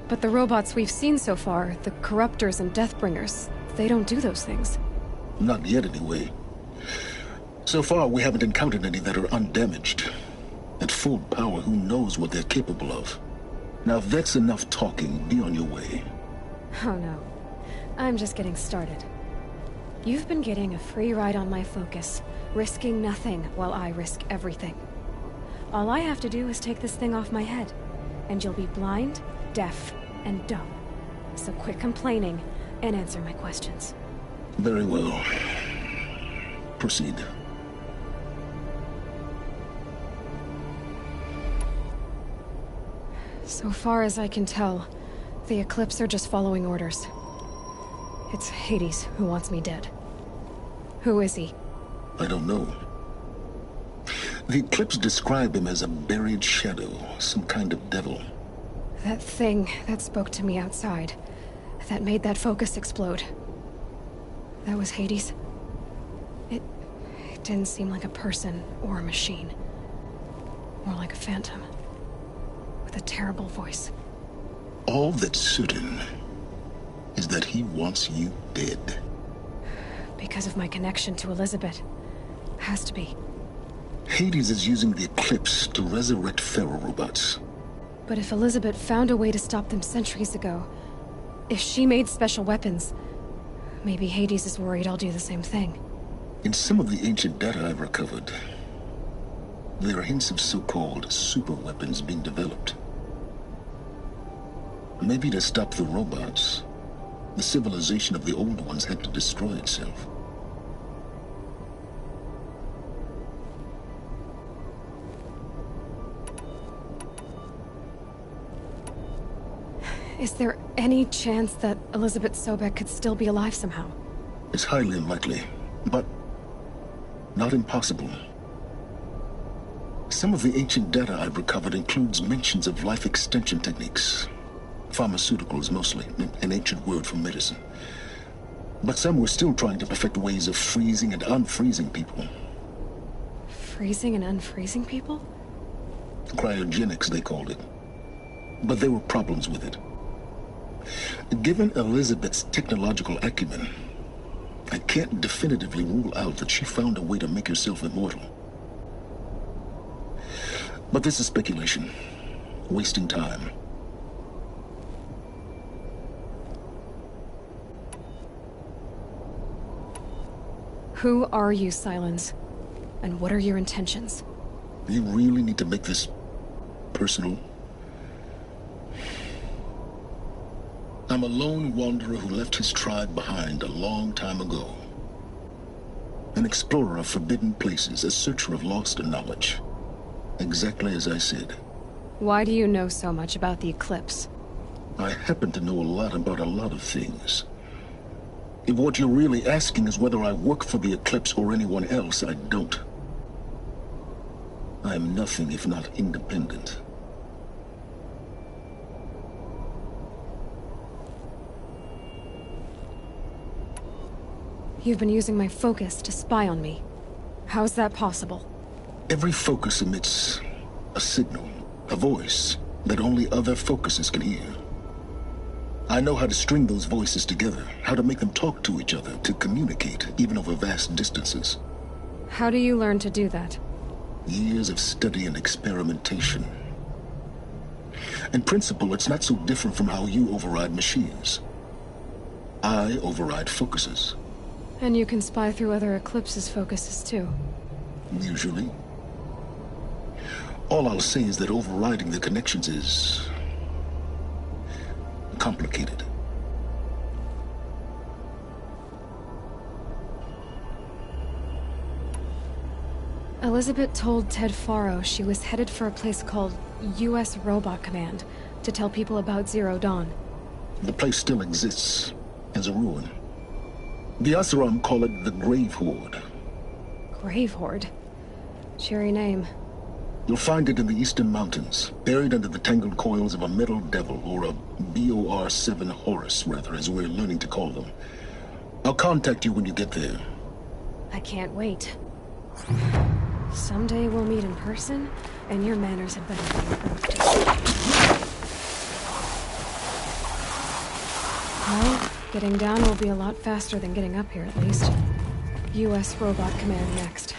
But the robots we've seen so far, the Corruptors and Deathbringers, they don't do those things. Not yet, anyway. So far, we haven't encountered any that are undamaged. At full power, who knows what they're capable of? Now, if that's enough talking, be on your way. Oh no. I'm just getting started. You've been getting a free ride on my focus, risking nothing while I risk everything. All I have to do is take this thing off my head, and you'll be blind, deaf, and dumb. So quit complaining and answer my questions. Very well. Proceed. So far as I can tell, the Eclipse are just following orders. It's Hades who wants me dead. Who is he? I don't know. The Eclipse describe him as a buried shadow, some kind of devil. That thing that spoke to me outside, that made that focus explode. That was Hades. It didn't seem like a person or a machine. More like a phantom. With a terrible voice. All that's certain is that he wants you dead. Because of my connection to Elizabeth. Has to be. Hades is using the Eclipse to resurrect Faro robots. But if Elizabeth found a way to stop them centuries ago, if she made special weapons, maybe Hades is worried I'll do the same thing. In some of the ancient data I've recovered, there are hints of so-called super weapons being developed. Maybe to stop the robots, the civilization of the Old Ones had to destroy itself. Is there any chance that Elizabeth Sobek could still be alive somehow? It's highly unlikely, but not impossible. Some of the ancient data I've recovered includes mentions of life extension techniques. Pharmaceuticals, mostly, an ancient word for medicine. But some were still trying to perfect ways of freezing and unfreezing people. Freezing and unfreezing people? Cryogenics, they called it. But there were problems with it. Given Elizabeth's technological acumen, I can't definitively rule out that she found a way to make herself immortal. But this is speculation. Wasting time. Who are you, Sylens? And what are your intentions? You really need to make this personal? I'm a lone wanderer who left his tribe behind a long time ago. An explorer of forbidden places, a searcher of lost knowledge. Exactly as I said. Why do you know so much about the Eclipse? I happen to know a lot about a lot of things. If what you're really asking is whether I work for the Eclipse or anyone else, I don't. I am nothing if not independent. You've been using my focus to spy on me. How's that possible? Every focus emits a signal, a voice, that only other focuses can hear. I know how to string those voices together, how to make them talk to each other, to communicate, even over vast distances. How do you learn to do that? Years of study and experimentation. In principle, it's not so different from how you override machines. I override focuses. And you can spy through other Eclipse's focuses too. Usually. All I'll say is that overriding the connections is complicated. Elizabeth told Ted Faro she was headed for a place called U.S. Robot Command to tell people about Zero Dawn. The place still exists as a ruin. The Oseram call it the Grave Horde. Grave Horde? Cheery name. You'll find it in the Eastern Mountains, buried under the tangled coils of a Metal Devil, or a BOR-7 Horus, rather, as we're learning to call them. I'll contact you when you get there. I can't wait. Someday we'll meet in person, and your manners had better be improved. Well, getting down will be a lot faster than getting up here, at least. U.S. Robot Command next.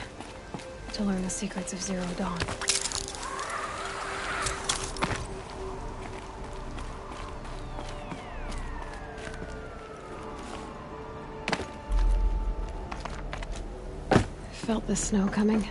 To learn the secrets of Zero Dawn. Felt the snow coming.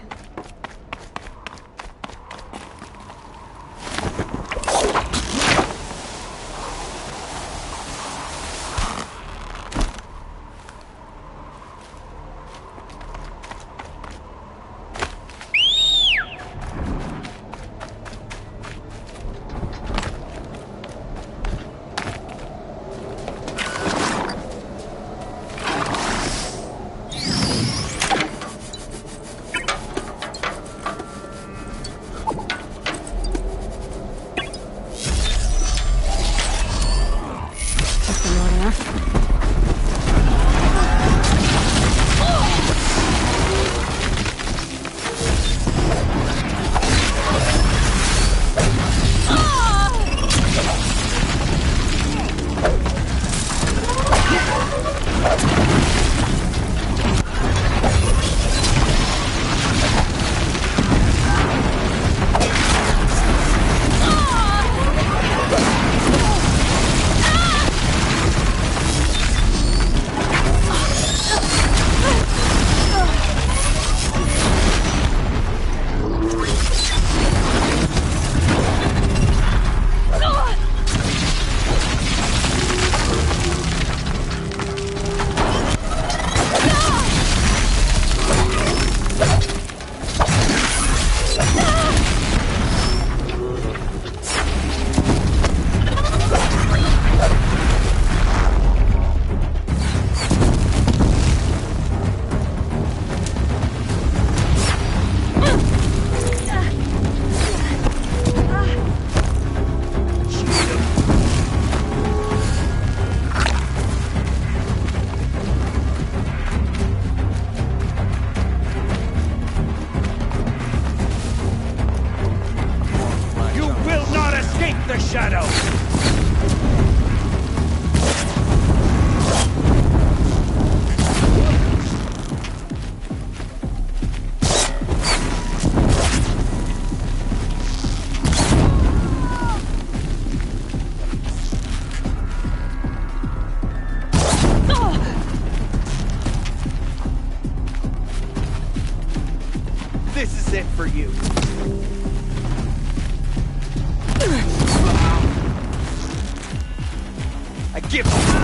give...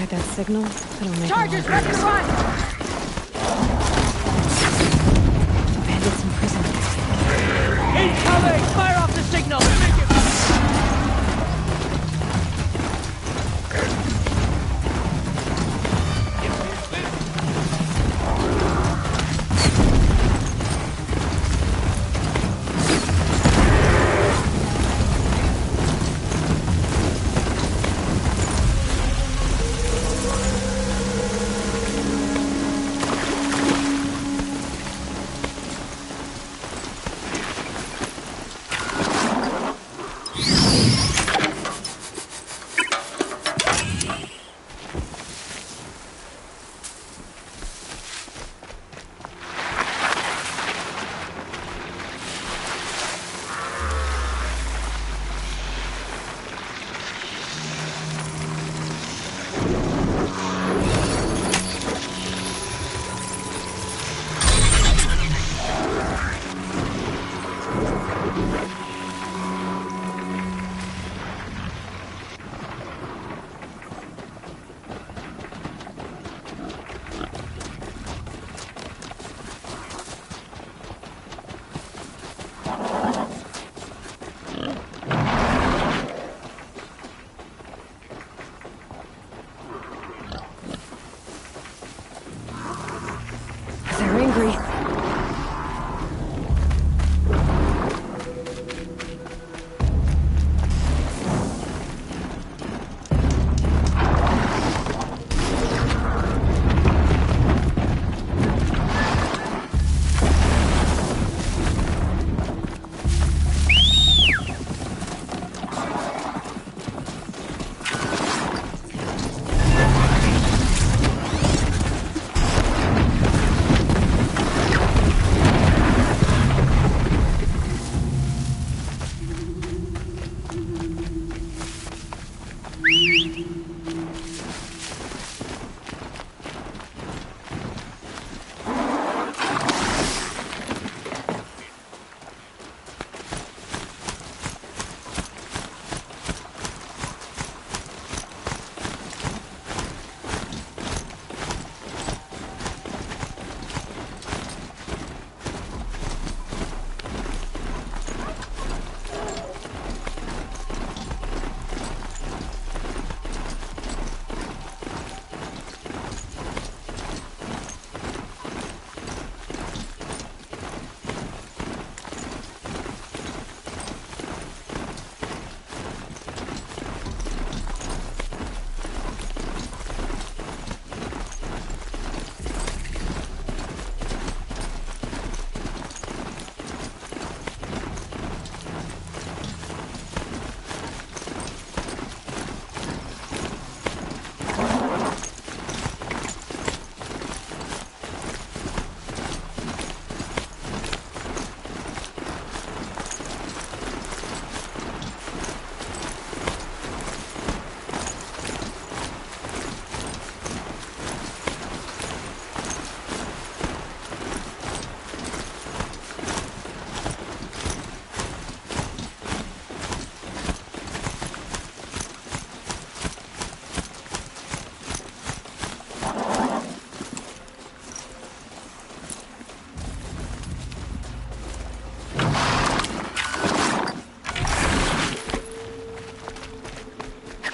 Despite that signal, it'll make Charges, ready to run! Bandits in prison. Incoming! Fire off the signal! They're angry.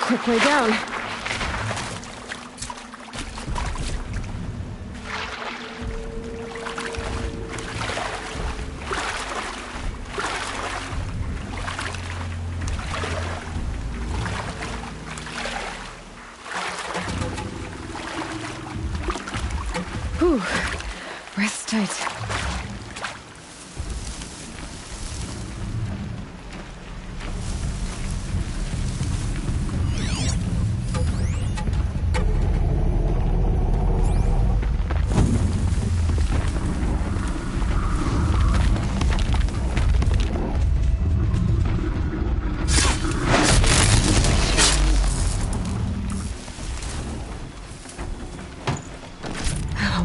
Quick way down. Whew. Breath's tight.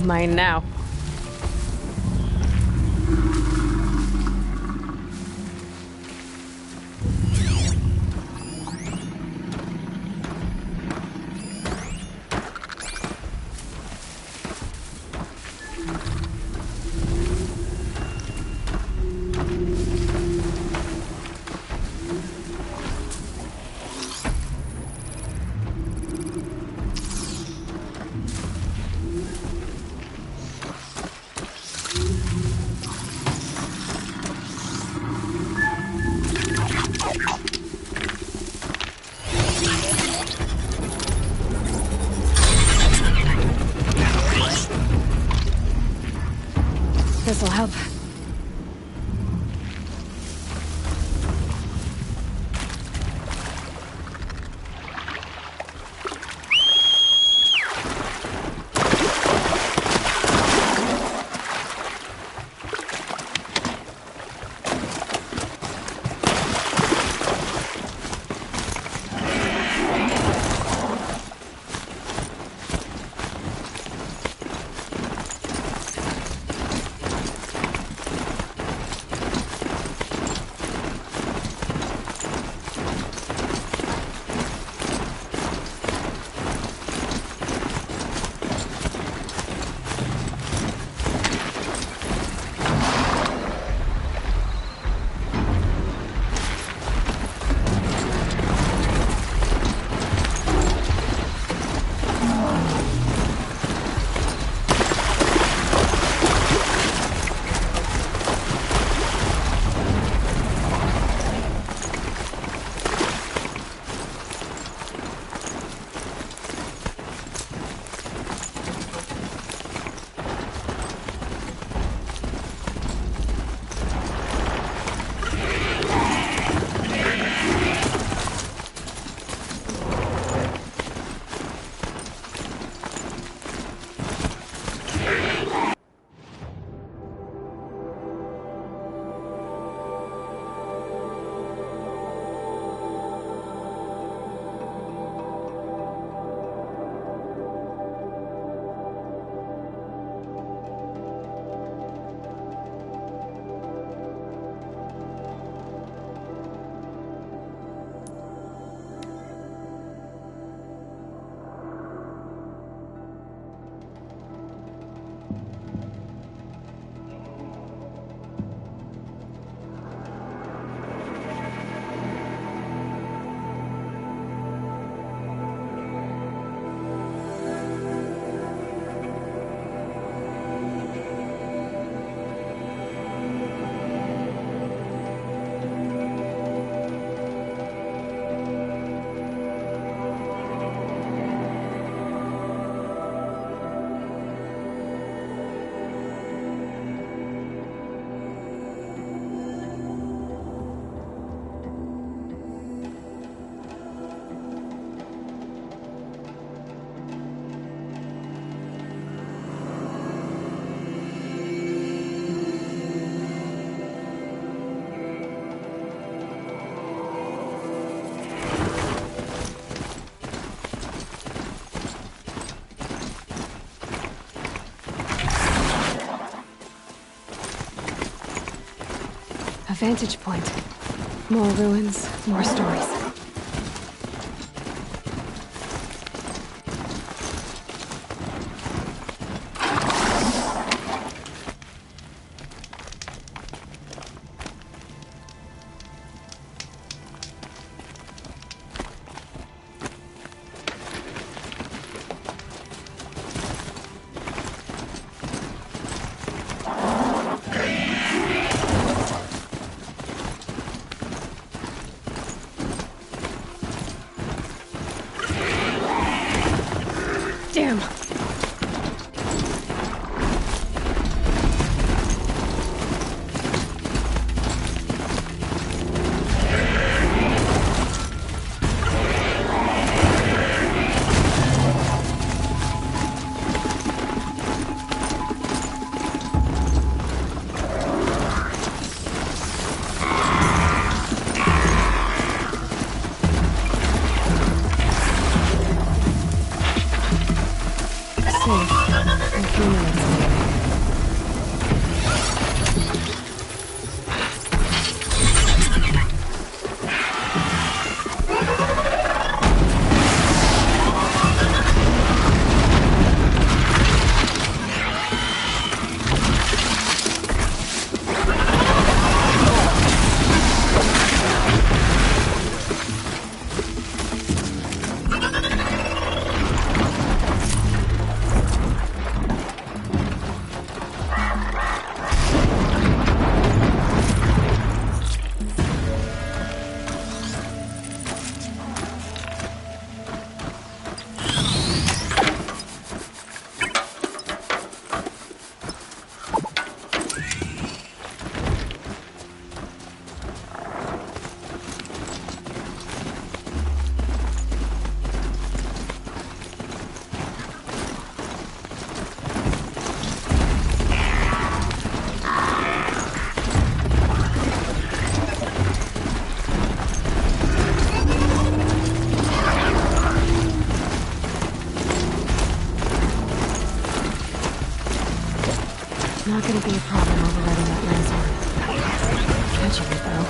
Mine now. This'll help. Vantage point. More ruins, more stories. Damn! problem overriding that Lanzor. Catching it, though.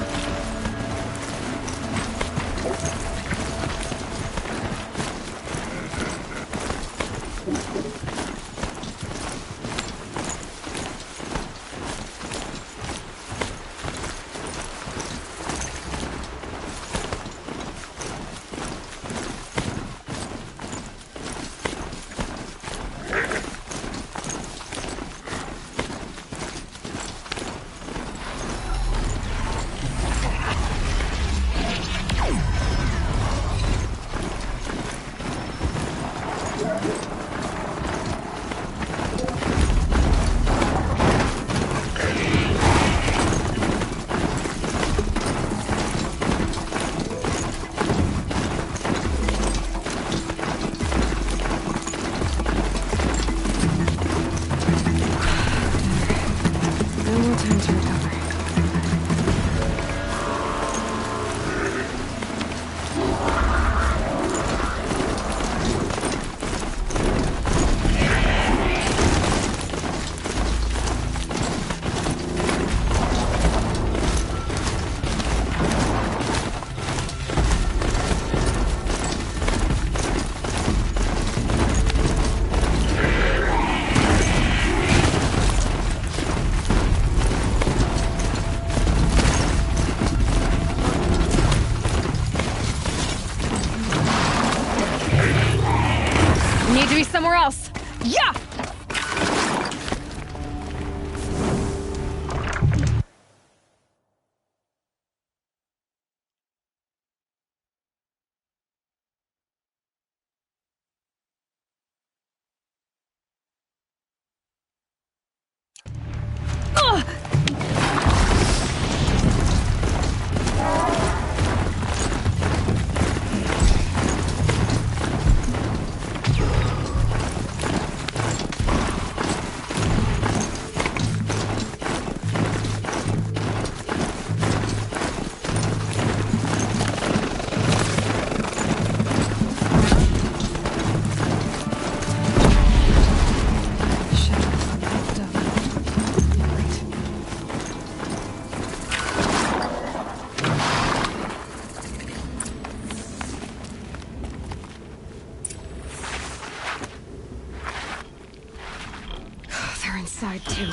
Somewhere else. Yeah! Inside too.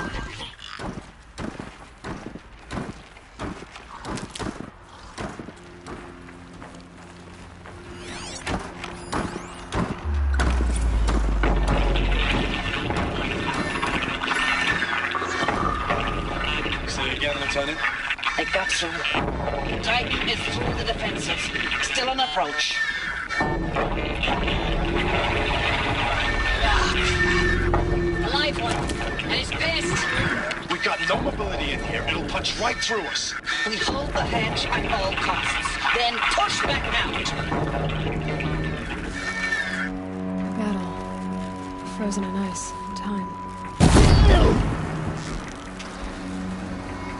Say again, Lieutenant. I got through. Titan is through the defenses. Still on approach. Alive one. And he's pissed. We got no mobility in here. It'll punch right through us. We hold the hedge at all costs. Then push back out. Battle. Frozen in ice. Time.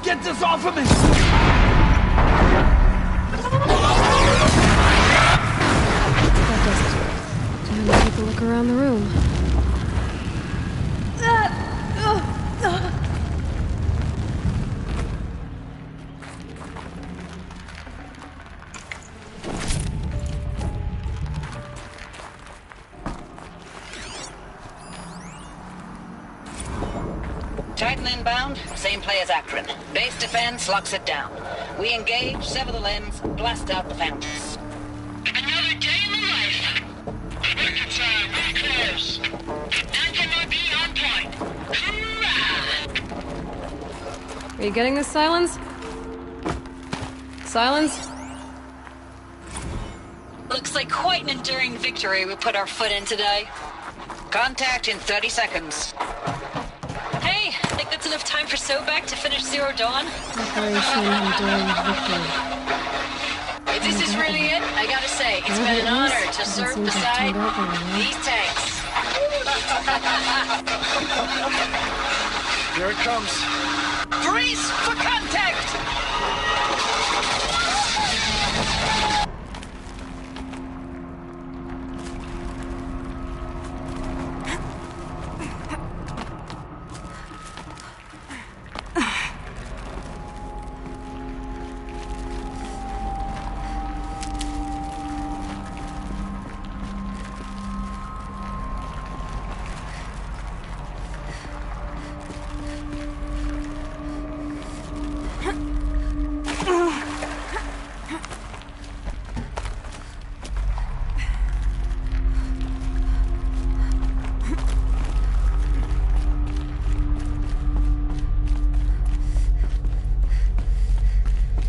Get this off of me! That does it. Time to take a look around the room. Titan inbound, same play as Akron. Base defense locks it down. We engage, sever the lens, blast out the fountains. Another day in the life. Record time, really close. Anti-MOB on point. Hoorah! Are you getting this, Silence? Silence? Looks like quite an enduring victory we put our foot in today. Contact in 30 seconds. Hey, I think that's enough time for Sobek to finish Zero Dawn. Operation Enduring Victory. If this is really it, I gotta say, it's been an honor to serve beside these tanks. Here it comes. Brace for contact!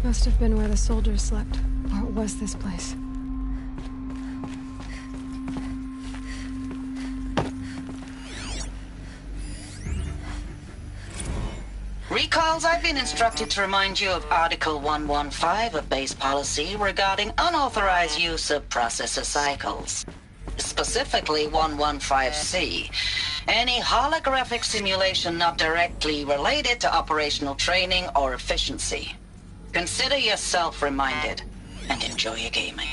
Must have been where the soldiers slept. Or it was this place. Recalls, I've been instructed to remind you of Article 115 of base policy regarding unauthorized use of processor cycles. Specifically 115C. Any holographic simulation not directly related to operational training or efficiency. Consider yourself reminded, and enjoy your gaming.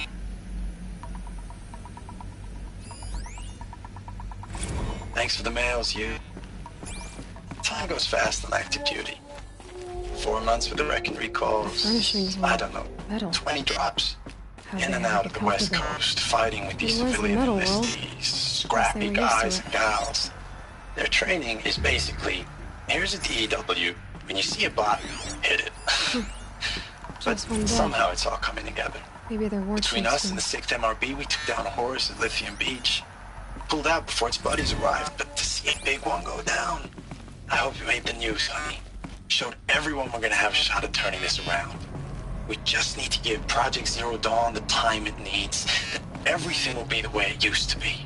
Thanks for the mails, you. Time goes fast on active duty. 4 months with the record recalls. I don't know, metal. 20 drops. How'd In they and have out to of the cope West with it? Coast, fighting with these It was the civilian metal world. enlistees, scrappy Guess they were used to guys it. and gals. Their training is basically, here's a DEW, when you see a bot, hit it. But Just one day. somehow it's all coming together. Maybe they're war Between chiefs us and the 6th MRB, we took down a horse at Lithium Beach. Pulled out before its buddies arrived, but to see a big one go down, I hope you made the news, honey. Showed everyone we're gonna have a shot at turning this around. We just need to give Project Zero Dawn the time it needs. Everything will be the way it used to be.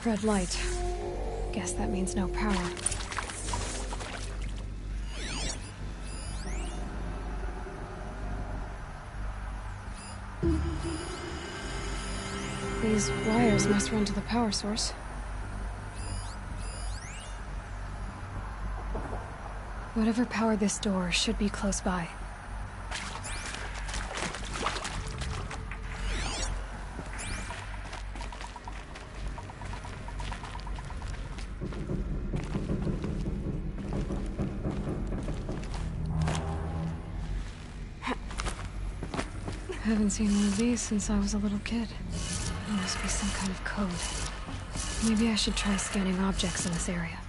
Red light. Guess that means no power. These wires must run to the power source. Whatever powered this door should be close by. Haven't seen one of these since I was a little kid. There must be some kind of code. Maybe I should try scanning objects in this area.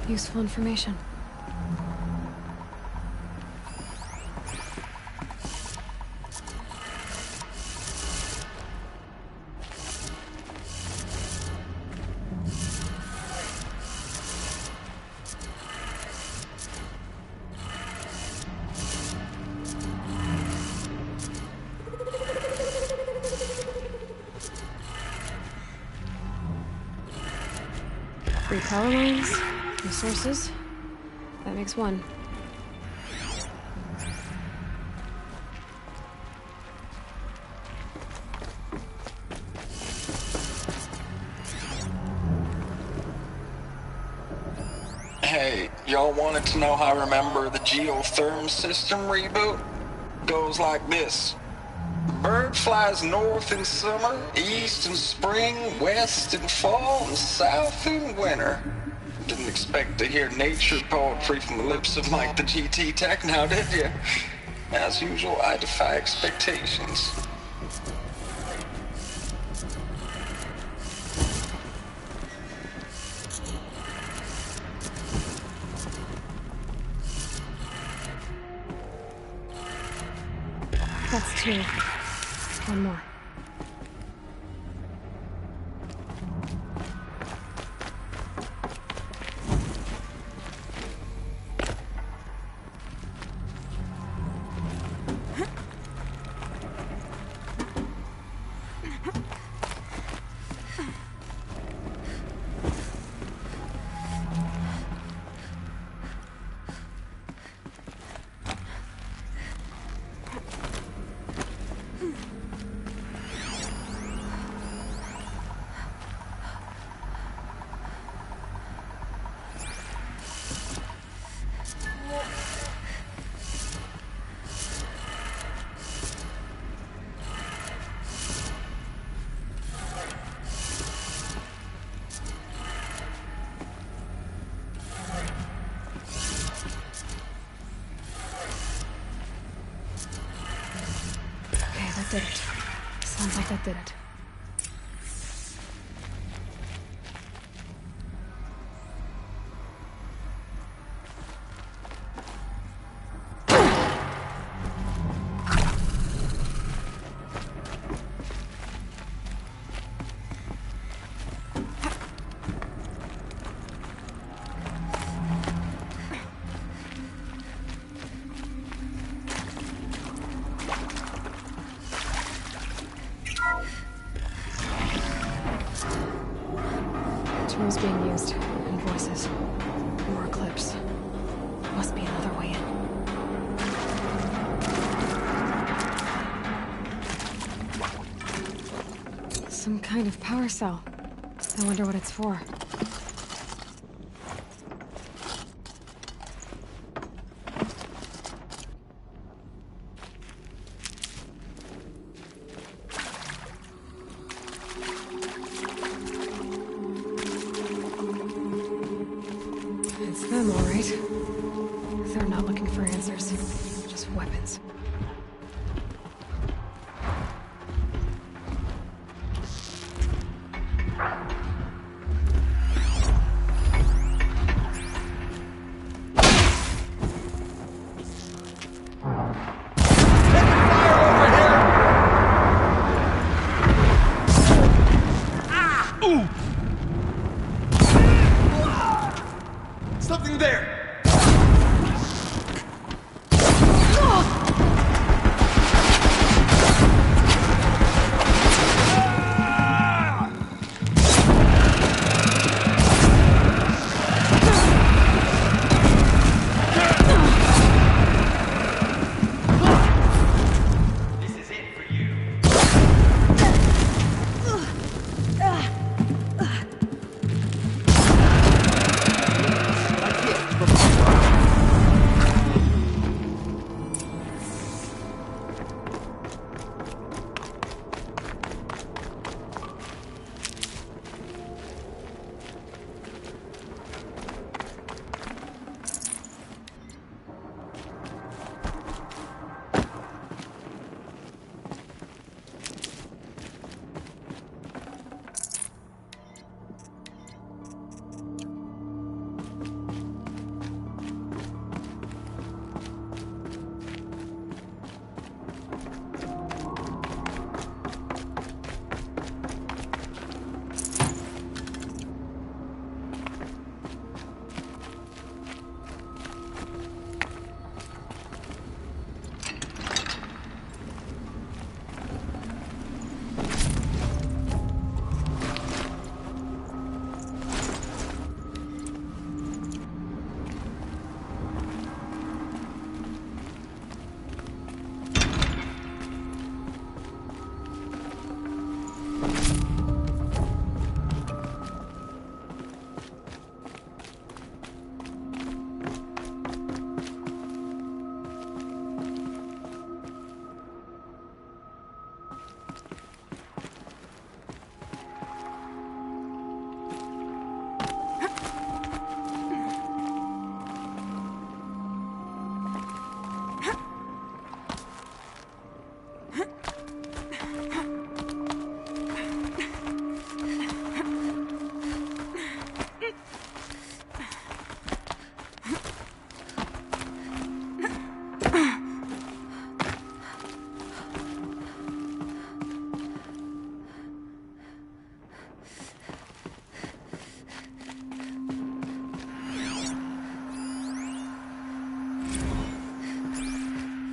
Useful information. Three power lines, resources. That makes one. Hey, y'all wanted to know how I remember the geotherm system reboot? Goes like this. Bird flies north in summer, east in spring, west in fall, and south in winter. Didn't expect to hear nature poetry from the lips of Mike the GT Tech now, did you? As usual, I defy expectations. That's 2. One more. That did it. Sounds like that did it. Room's being used. And voices. More clips. Must be another way in. Some kind of power cell. I wonder what it's for. Them, all right. They're not looking for answers, just weapons. Something there!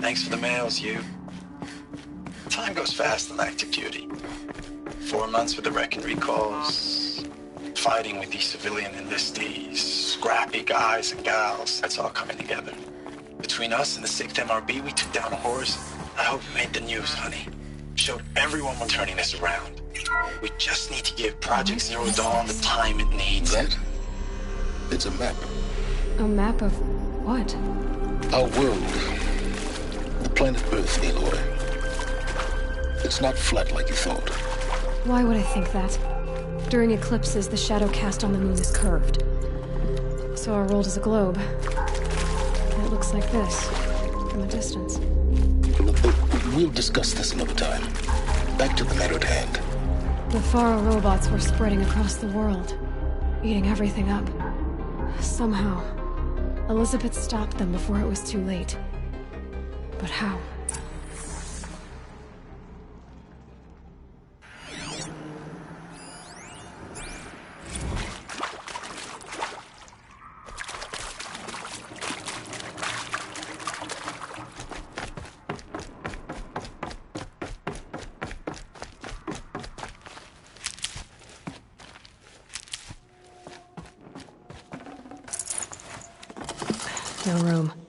Thanks for the mails, you. Time goes fast in active duty. 4 months with the wreck and recalls, fighting with these civilian enlistees, scrappy guys and gals, that's all coming together. Between us and the 6th MRB, we took down a horse. I hope we made the news, honey. Showed everyone we're turning this around. We just need to give Project Zero Dawn the time it needs. That? It's a map. A map of what? Our world. The planet Earth, Aloy. It's not flat like you thought. Why would I think that? During eclipses, the shadow cast on the moon is curved. So our world is a globe. And it looks like this, from a distance. We'll discuss this another time. Back to the matter at hand. The Faro robots were spreading across the world, eating everything up. Somehow, Elizabeth stopped them before it was too late. But how? No room.